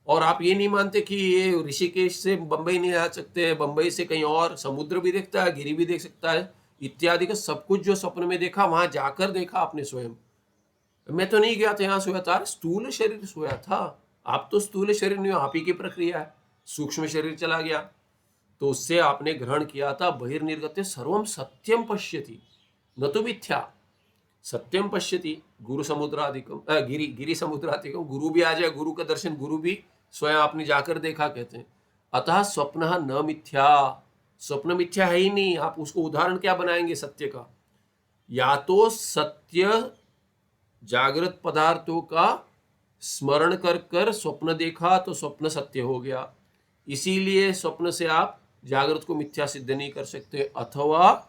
और आप ये नहीं मानते कि ये ऋषिकेश से बंबई नहीं आ सकते, बंबई से कहीं और समुद्र भी देखता है, गिरी भी देख सकता है, इत्यादि का सब कुछ जो सपने में देखा वहां जाकर देखा आपने स्वयं। मैं तो नहीं गया था, यहाँ सोया था, स्थूल शरीर सोया था। आप तो स्थूल शरीर नहीं हो, आप ही की प्रक्रिया है। सूक्ष्म शरीर चला गया तो उससे आपने ग्रहण किया था बहिर्निर्गत्य सर्वम सत्यम पश्यति न तो मिथ्या। सत्यम पश्यति गुरु समुद्राधिकम, गिरी समुद्राधिकम। गुरु भी आ जाए, गुरु का दर्शन, गुरु भी स्वयं आपने जाकर देखा कहते हैं। अतः स्वप्न न मिथ्या, स्वप्न मिथ्या है ही नहीं। आप उसको उदाहरण क्या बनाएंगे सत्य का? या तो सत्य जागृत पदार्थों का स्मरण कर कर स्वप्न देखा तो स्वप्न सत्य हो गया, इसीलिए स्वप्न से आप जागृत को मिथ्या सिद्ध नहीं कर सकते। अथवा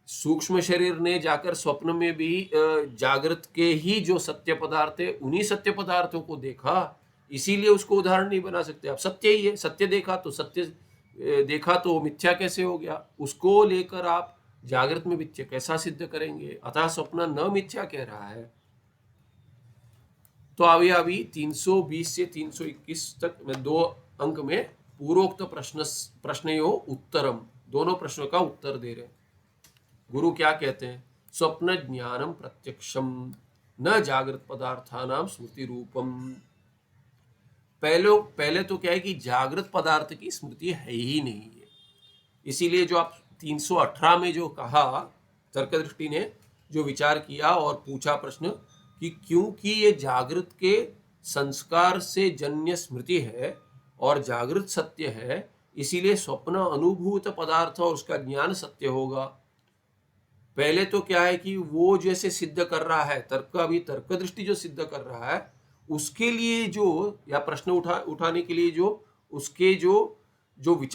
सूक्ष्म शरीर ने जाकर स्वप्न में भी जागृत के ही जो सत्य पदार्थ है उन्हीं सत्य पदार्थों को देखा, इसीलिए उसको उदाहरण नहीं बना सकते आप। सत्य ही है, सत्य देखा तो सत्य देखा तो मिथ्या कैसे हो गया? उसको लेकर आप जागृत में मिथ्या कैसा सिद्ध करेंगे? अतः स्वप्न न मिथ्या कह रहा है। तो अभी 320 से 321 तक में 2 अंक में पूर्वोक्त प्रश्नयो उत्तरम, दोनों प्रश्नों का उत्तर दे रहे। गुरु क्या कहते हैं? स्वप्न ज्ञानम प्रत्यक्षम न जागृत पदार्थानाम स्मृति रूपम। पहले तो क्या है कि जागृत पदार्थ की स्मृति है ही नहीं है। इसीलिए जो आप 318 में जो कहा, तर्क दृष्टि ने जो विचार किया और पूछा प्रश्न कि क्योंकि ये जागृत के संस्कार से जन्य स्मृति है और जागृत सत्य है, इसीलिए स्वप्न अनुभूत पदार्थ और उसका ज्ञान सत्य होगा। पहले तो क्या है कि वो जैसे सिद्ध कर रहा है तर्क, अभी तर्क दृष्टि जो सिद्ध कर रहा है उसके लिए जो, या प्रश्न उठाने के लिए जो उसके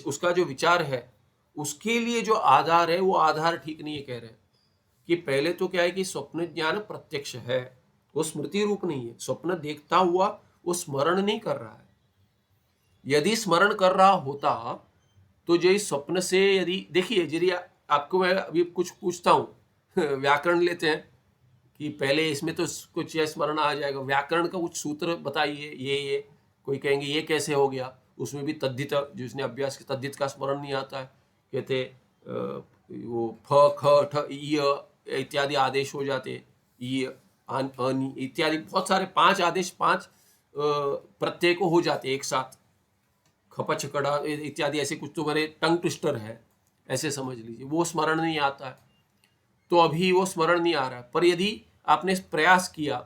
उसका जो विचार है उसके लिए जो आधार है वो आधार ठीक नहीं है। कह रहे हैं कि पहले तो क्या है कि स्वप्न ज्ञान प्रत्यक्ष है, वो स्मृति रूप नहीं है। स्वप्न देखता हुआ वो स्मरण नहीं कर रहा है। यदि स्मरण कर रहा होता तो जो इस स्वप्न से, यदि देखिए, यदि आपको मैं अभी कुछ पूछता हूँ व्याकरण लेते हैं कि पहले इसमें तो कुछ स्मरण आ जाएगा, व्याकरण का कुछ सूत्र बताइए, ये कोई कहेंगे ये कैसे हो गया? उसमें भी तद्धित, जिसने अभ्यास किया तद्धित का स्मरण नहीं आता है। कहते वो फ ख ठ य इत्यादि आदेश हो जाते, इत्यादि बहुत सारे 5 आदेश 5 प्रत्यय को हो जाते एक साथ, खपच कड़ा इत्यादि ऐसे कुछ तो मेरे टंग ट्विस्टर है, ऐसे समझ लीजिए। वो स्मरण नहीं आता है, तो अभी वो स्मरण नहीं आ रहा है। पर यदि आपने प्रयास किया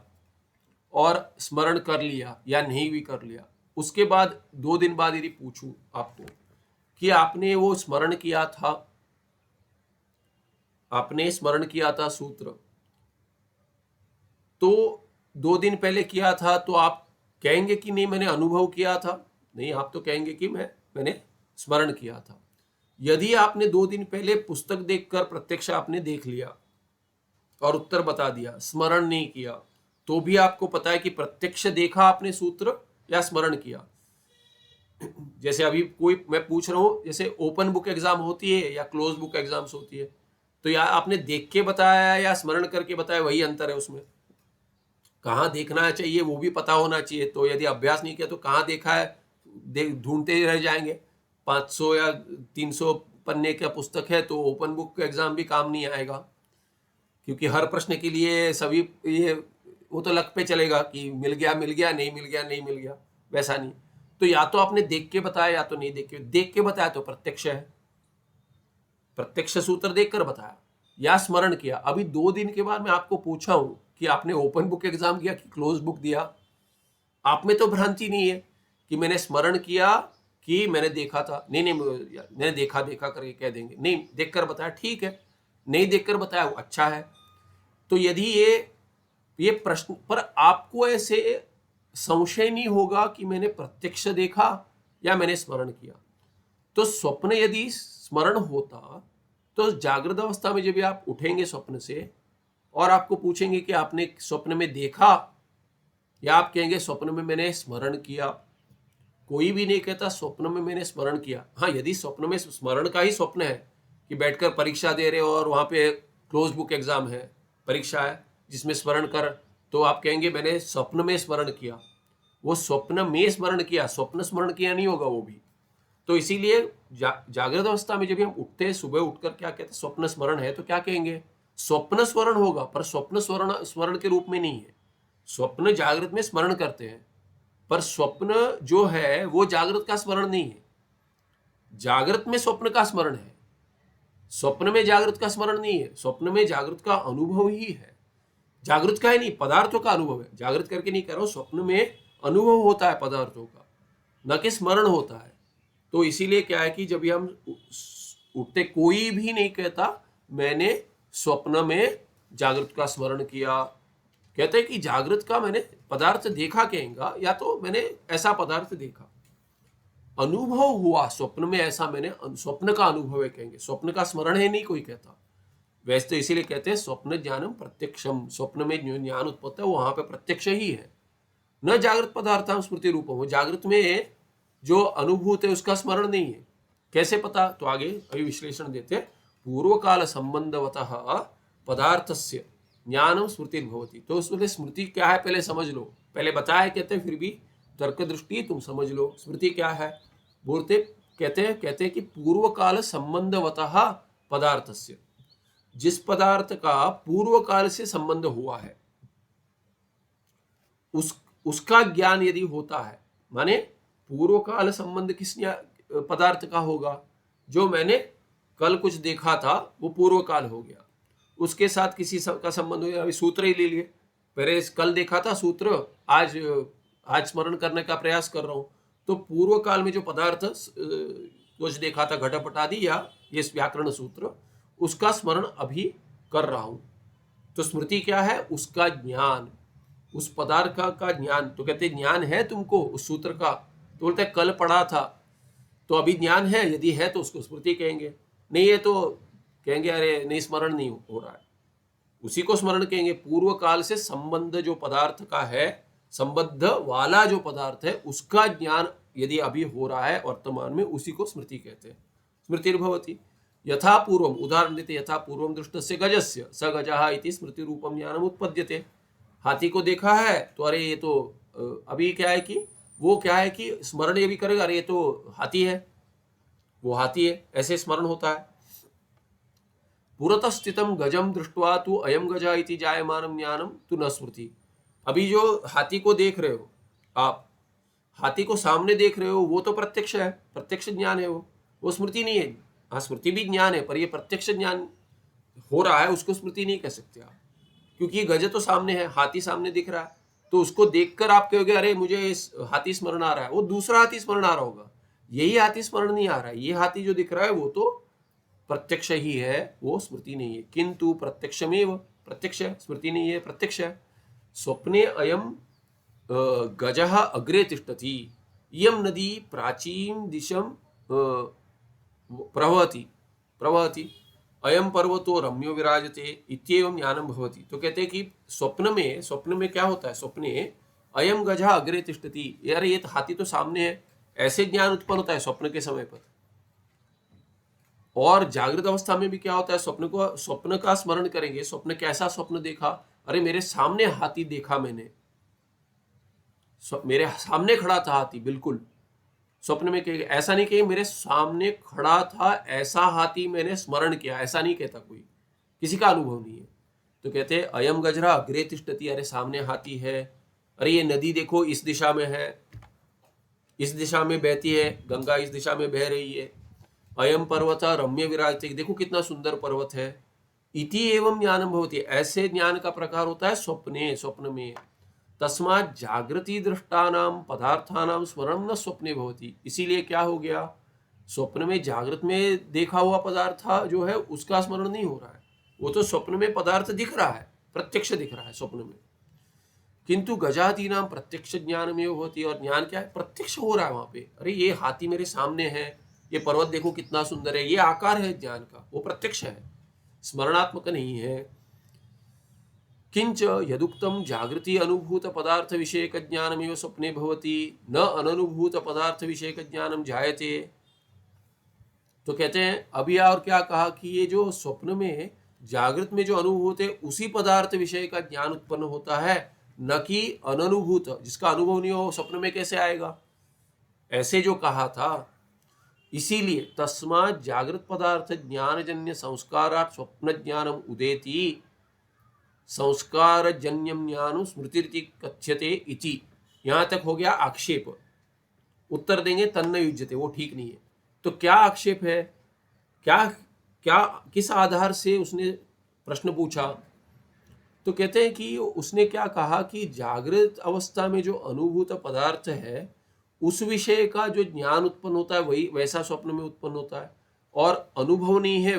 और स्मरण कर लिया या नहीं भी कर लिया, उसके बाद 2 दिन बाद यदि पूछूं आपको कि आपने वो स्मरण किया था, आपने स्मरण किया था सूत्र, तो 2 दिन पहले किया था, तो आप कहेंगे कि नहीं मैंने अनुभव किया था? नहीं, आप तो कहेंगे कि मैंने स्मरण किया था। यदि आपने 2 दिन पहले पुस्तक देखकर प्रत्यक्ष आपने देख लिया और उत्तर बता दिया, स्मरण नहीं किया, तो भी आपको पता है कि प्रत्यक्ष देखा आपने सूत्र या स्मरण किया। जैसे अभी कोई, मैं पूछ रहा हूं, जैसे ओपन बुक एग्जाम होती है या क्लोज बुक एग्जाम्स होती है, तो या आपने देख के बताया या स्मरण करके बताया, वही अंतर है उसमें। कहाँ देखना चाहिए वो भी पता होना चाहिए। तो यदि अभ्यास नहीं किया तो कहाँ देखा है ढूंढते ही रह जाएंगे। 500 या 300 पन्ने का पुस्तक है तो ओपन बुक एग्जाम भी काम नहीं आएगा, क्योंकि हर प्रश्न के लिए सभी ये वो तो लक पे चलेगा कि मिल गया नहीं मिल गया नहीं मिल गया, वैसा नहीं। तो या तो आपने देख के बताया या तो नहीं देख के बताया तो प्रत्यक्ष है, प्रत्यक्ष सूत्र देखकर बताया या स्मरण किया। अभी 2 दिन के बाद मैं आपको पूछा हूं कि आपने ओपन बुक एग्जाम किया कि क्लोज बुक दिया, आप में तो भ्रांति नहीं है कि मैंने स्मरण किया कि मैंने देखा था। नहीं मैंने देखा करके कह देंगे, नहीं देखकर बताया, ठीक है। नहीं देखकर बताया वो अच्छा है। तो यदि ये प्रश्न पर आपको ऐसे संशय नहीं होगा कि मैंने प्रत्यक्ष देखा या मैंने स्मरण किया, तो स्वप्न यदि स्मरण होता तो जागृत अवस्था में जब आप उठेंगे स्वप्न से और आपको पूछेंगे कि आपने स्वप्न में देखा, या आप कहेंगे स्वप्न में मैंने स्मरण किया। कोई भी नहीं कहता स्वप्न में मैंने स्मरण किया। हाँ, यदि स्वप्न में स्मरण का ही स्वप्न है कि बैठकर परीक्षा दे रहे हो और वहां पे क्लोज बुक एग्जाम है, परीक्षा है जिसमें स्मरण कर, तो आप कहेंगे मैंने स्वप्न में स्मरण किया। वो स्वप्न में स्मरण किया, स्वप्न स्मरण किया नहीं होगा वो भी। तो इसीलिए जागृत अवस्था में जब हम उठते हैं, सुबह उठकर क्या कहते हैं, स्वप्न स्मरण है, तो क्या कहेंगे, स्वप्न स्मरण होगा, पर स्वप्न स्मरण स्मरण के रूप में नहीं है। स्वप्न जागृत में स्मरण करते हैं, पर स्वप्न जो है वो जागृत का स्मरण नहीं है। जागृत में स्वप्न का स्मरण है, स्वप्न में जागृत का स्मरण नहीं है। स्वप्न में जागृत का अनुभव ही है, जागृत का ही नहीं, पदार्थों का अनुभव है। जागृत करके नहीं कह रहा हूं, स्वप्न में अनुभव होता है पदार्थों का, न कि स्मरण होता है। तो इसीलिए क्या है कि जब भी हम उठते, कोई भी नहीं कहता मैंने स्वप्न में जागृत का स्मरण किया। कहते हैं कि जागृत का मैंने पदार्थ देखा कहेगा, या तो मैंने ऐसा पदार्थ देखा, अनुभव हुआ स्वप्न में, ऐसा मैंने स्वप्न का अनुभव है कहेंगे, स्वप्न का स्मरण है नहीं कोई कहता। वैसे तो इसीलिए कहते हैं स्वप्न ज्ञानम प्रत्यक्षम, स्वप्न में जो ज्ञान उत्पत्ति है वहां पे प्रत्यक्ष ही है, न जागृत पदार्थ स्मृति रूप हो। जागृत में जो अनुभूत है उसका स्मरण नहीं है। कैसे पता, तो आगे अभी विश्लेषण देते हैं। पूर्व काल संबंधवतः पदार्थस्य ज्ञानम स्मृति भवती। तो उसमें स्मृति क्या है पहले समझ लो, पहले बताया कहते हैं, फिर भी तर्क दृष्टि तुम समझ लो स्मृति क्या है। बोलते कहते हैं कि पूर्व काल संबंधवतः पदार्थस्य, जिस पदार्थ का पूर्व काल से संबंध हुआ है उसका ज्ञान यदि होता है, माने पूर्व काल संबंध किस पदार्थ का होगा, जो मैंने कल कुछ देखा था वो पूर्व काल हो गया, उसके साथ किसी का संबंध हो गया। अभी सूत्र ही ले लिए, पहले कल देखा था सूत्र, आज स्मरण करने का प्रयास कर रहा हूं, तो पूर्व काल में जो पदार्थ कुछ देखा था, घटपट आदि या ये व्याकरण सूत्र, उसका स्मरण अभी कर रहा हूं। तो स्मृति क्या है, उसका ज्ञान, उस पदार्थ का ज्ञान। तो कहते ज्ञान है तुमको उस सूत्र का, तो बोलते कल पढ़ा था, तो अभी ज्ञान है, यदि है तो उसको स्मृति कहेंगे, नहीं है तो कहेंगे अरे नहीं, स्मरण नहीं हो रहा है, उसी को स्मरण कहेंगे। पूर्व काल से संबंध जो पदार्थ का है, संबद्ध वाला जो पदार्थ है, उसका ज्ञान यदि अभी हो रहा है वर्तमान में, उसी को स्मृति कहते हैं। स्मृतिर्भवति यथा पूर्वम, उदाहरण देते, यथा पूर्वम दृष्टस्य गजस्य स गजः इति स्मृति रूपम ज्ञानम उत्पद्यते। हाथी को देखा है तो अरे ये तो अभी क्या है कि वो क्या है कि स्मरण ये भी करेगा, अरे ये तो हाथी है, वो हाथी है, ऐसे स्मरण होता है। पुरतः स्थितम गजम दृष्ट्वा तु अयम गजा इति जायमानम ज्ञानम तु न स्मृति। अभी जो हाथी को देख रहे हो आप, हाथी को सामने देख रहे हो, वो तो प्रत्यक्ष है, प्रत्यक्ष ज्ञान है, वो स्मृति नहीं है। हाँ, स्मृति भी ज्ञान है, पर ये प्रत्यक्ष ज्ञान हो रहा है, उसको स्मृति नहीं कह सकते आप, क्योंकि गज तो सामने है, हाथी सामने दिख रहा है, तो उसको देखकर आप कहोगे अरे मुझे इस हाथी स्मरण आ रहा है, वो दूसरा हाथी स्मरण आ रहा होगा, यही हाथी स्मरण नहीं आ रहा है। ये हाथी जो दिख रहा है वो तो प्रत्यक्ष ही है, वो स्मृति नहीं है। किंतु प्रत्यक्षमेव, प्रत्यक्ष है, स्मृति नहीं है, प्रत्यक्ष है। स्वप्ने अयम गजः अग्रे तिष्ठति, इयं नदी प्राचीन दिशम प्रवहति अयम पर्वतो रम्यो विराजते इत्येवं ज्ञानम भवति। तो कहते हैं कि स्वप्न में क्या होता है, स्वप्ने अयम गजः अग्रे तिष्ठति, यार ये तो हाथी तो सामने है, ऐसे ज्ञान उत्पन्न होता है स्वप्न के समय पर। और जागृत अवस्था में भी क्या होता है, स्वप्न का स्मरण करेंगे, स्वप्न कैसा स्वप्न देखा, अरे मेरे सामने हाथी देखा मैंने, मेरे सामने खड़ा था हाथी, बिल्कुल स्वप्न में कहेगा, ऐसा नहीं कहेगा मेरे सामने खड़ा था ऐसा हाथी मैंने स्मरण किया, ऐसा नहीं कहता कोई, किसी का अनुभव नहीं है। तो कहते हैं अयम गजरा अग्रे तिष्ठति, अरे सामने हाथी है, अरे ये नदी देखो इस दिशा में है, इस दिशा में बहती है गंगा, इस दिशा में बह रही है। अयम पर्वत रम्य विराजते, देखो कितना सुंदर पर्वत है। इति एवं ज्ञानम भवति, ऐसे ज्ञान का प्रकार होता है स्वप्न में। तस्मात् जागृति दृष्टानाम पदार्थानाम स्मरण न स्वप्ने भवति। इसीलिए क्या हो गया, स्वप्न में जागृत में देखा हुआ पदार्थ जो है उसका स्मरण नहीं हो रहा है, वो तो स्वप्न में पदार्थ दिख रहा है, प्रत्यक्ष दिख रहा है स्वप्न में। किंतु गजादीनाम प्रत्यक्ष ज्ञान में होती है, और ज्ञान क्या है, प्रत्यक्ष हो रहा है वहां पे। अरे ये हाथी मेरे सामने है, ये पर्वत देखो कितना सुंदर है, ये आकार है ज्ञान का, वो प्रत्यक्ष है, स्मरणात्मक नहीं है। किंच यदुक्तम जागृति अनुभूत पदार्थ विषयक ज्ञानमेव स्वप्ने भवति, न अननुभूत पदार्थ विषयक ज्ञानम जायते। तो कहते हैं अभी और क्या कहा कि ये जो स्वप्न में जागृत में जो अनुभूत है उसी पदार्थ विषय का ज्ञान उत्पन्न होता है, न कि अननुभूत, जिसका अनुभव नहीं हो स्वप्न में कैसे आएगा, ऐसे जो कहा था। इसीलिए तस्मात् जागृत पदार्थ ज्ञानजन्य संस्कारात् स्वप्न ज्ञानम उदेति, संस्कार जन्यम ज्ञान स्मृति कथ्यते इति। यहां तक हो गया आक्षेप। उत्तर देंगे तन्न युज्यते, वो ठीक नहीं है। तो क्या आक्षेप है, क्या क्या किस आधार से उसने प्रश्न पूछा? तो कहते हैं कि उसने क्या कहा कि जागृत अवस्था में जो अनुभूत पदार्थ है उस विषय का जो ज्ञान उत्पन्न होता है वही वैसा स्वप्न में उत्पन्न होता है, और अनुभव नहीं है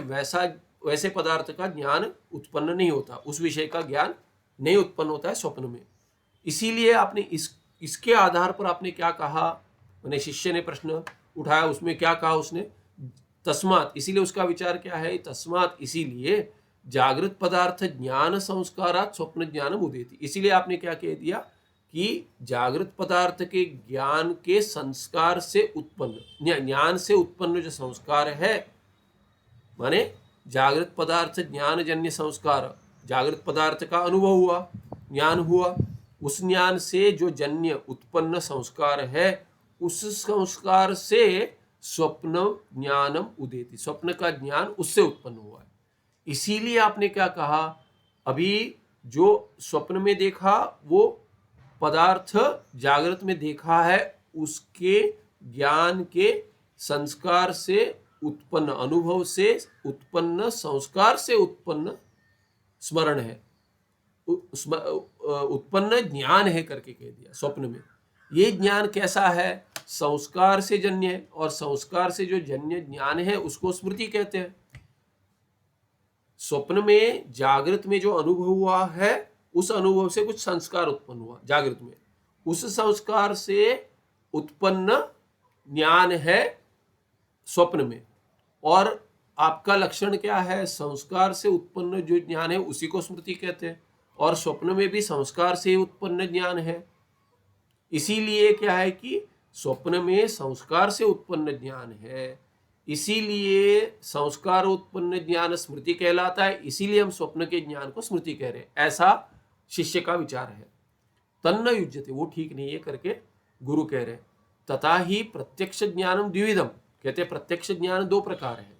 वैसे पदार्थ का ज्ञान उत्पन्न नहीं होता, उस विषय का ज्ञान नहीं उत्पन्न होता है स्वप्न में। इसीलिए आपने इसके आधार पर आपने क्या कहा, मैंने शिष्य ने प्रश्न उठाया, उसमें क्या कहा उसने, तस्मात, इसीलिए उसका विचार क्या है, तस्मात इसीलिए जागृत पदार्थ ज्ञान संस्कारात् स्वप्न ज्ञान उदेति। इसीलिए आपने क्या कह दिया कि जागृत पदार्थ के ज्ञान के संस्कार से उत्पन्न, ज्ञान से उत्पन्न जो संस्कार है, माने जागृत पदार्थ ज्ञान जन्य संस्कार, जागृत पदार्थ का अनुभव हुआ, ज्ञान हुआ, उस ज्ञान से जो जन्य उत्पन्न संस्कार है उस संस्कार से स्वप्न ज्ञानम उदेति, स्वप्न का ज्ञान उससे उत्पन्न हुआ है। इसीलिए आपने क्या कहा, अभी जो स्वप्न में देखा वो पदार्थ जागृत में देखा है, उसके ज्ञान के संस्कार से उत्पन्न, अनुभव से उत्पन्न, संस्कार से उत्पन्न स्मरण है, उत्पन्न ज्ञान है करके कह दिया स्वप्न में। ये ज्ञान कैसा है, संस्कार से जन्य है, और संस्कार से जो जन्य ज्ञान है उसको स्मृति कहते हैं। स्वप्न में जागृत में जो अनुभव हुआ है उस अनुभव से कुछ संस्कार उत्पन्न हुआ जागृत में, उस संस्कार से उत्पन्न ज्ञान है स्वप्न में। और आपका लक्षण क्या है, संस्कार से उत्पन्न जो ज्ञान है उसी को स्मृति कहते हैं, और स्वप्न में भी संस्कार से उत्पन्न ज्ञान है। इसीलिए क्या है कि स्वप्न में संस्कार से उत्पन्न ज्ञान है, इसीलिए संस्कार उत्पन्न ज्ञान स्मृति कहलाता है, इसीलिए हम स्वप्न के ज्ञान को स्मृति कह रहे हैं, ऐसा शिष्य का विचार है। तन्न युज्यते, वो ठीक नहीं है करके गुरु कह रहे हैं। तथा ही प्रत्यक्ष ज्ञानम द्विविधम, कहते हैं प्रत्यक्ष ज्ञान दो प्रकार है,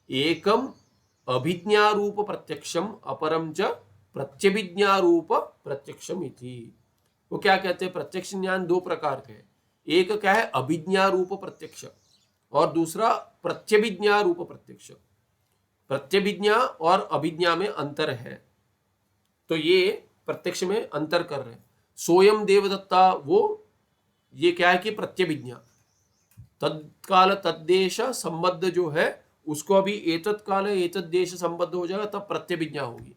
एकम अभिज्ञा रूप प्रत्यक्षम, अपरम च प्रत्यभिज्ञा रूप प्रत्यक्षम इति। वो क्या कहते हैं, प्रत्यक्ष ज्ञान दो प्रकार के, एक क्या है अभिज्ञा रूप प्रत्यक्ष, और दूसरा प्रत्यभिज्ञा रूप प्रत्यक्ष। प्रत्यभिज्ञा और अभिज्ञा में अंतर है, तो ये प्रत्यक्ष में अंतर कर रहे हैं। सोयम देवदत्ता, वो ये क्या है कि प्रत्यभिज्ञा, तत्काल तद्देश संबद्ध जो है उसको अभी एतत् काल एतत् देश संबद्ध हो जाएगा तब प्रत्यभिज्ञा होगी।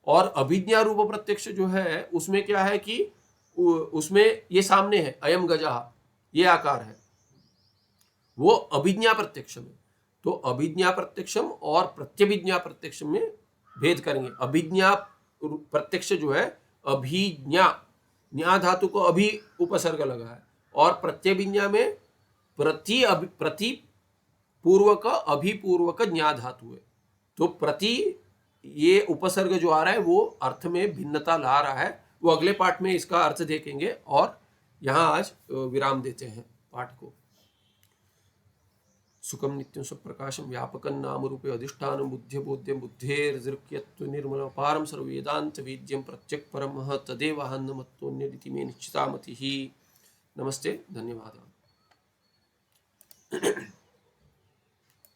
और अभिज्ञा रूप प्रत्यक्ष जो है उसमें क्या है कि उसमें ये सामने है अयम गजः, ये आकार है, वो अभिज्ञा प्रत्यक्ष में। तो अभिज्ञा प्रत्यक्षम और प्रत्यभिज्ञा प्रत्यक्ष में भेद करेंगे। अभिज्ञा प्रत्यक्ष जो है अभिज्ञा, न्या धातु को अभी उपसर्ग लगा है, और प्रत्यभिज्ञा में प्रति पूर्वक अभिपूर्वक न्या धातु है। तो प्रति ये उपसर्ग जो आ रहा है वो अर्थ में भिन्नता ला रहा है, वो अगले पाठ में इसका अर्थ देखेंगे, और यहां आज विराम देते हैं पाठ को। सुखम नित्यं स्वप्रकाशम व्यापकं नाम रूपे अधिष्ठानं बुद्ध्य बोध्यं बुद्धेर्जृक्यत्व निर्मल अपारं सर्ववेदांत वेद्यं प्रत्यक् परमः तदेव अहन्नमत्तोऽन्यदिति मे निश्चिता मतिः। नमस्ते, धन्यवाद।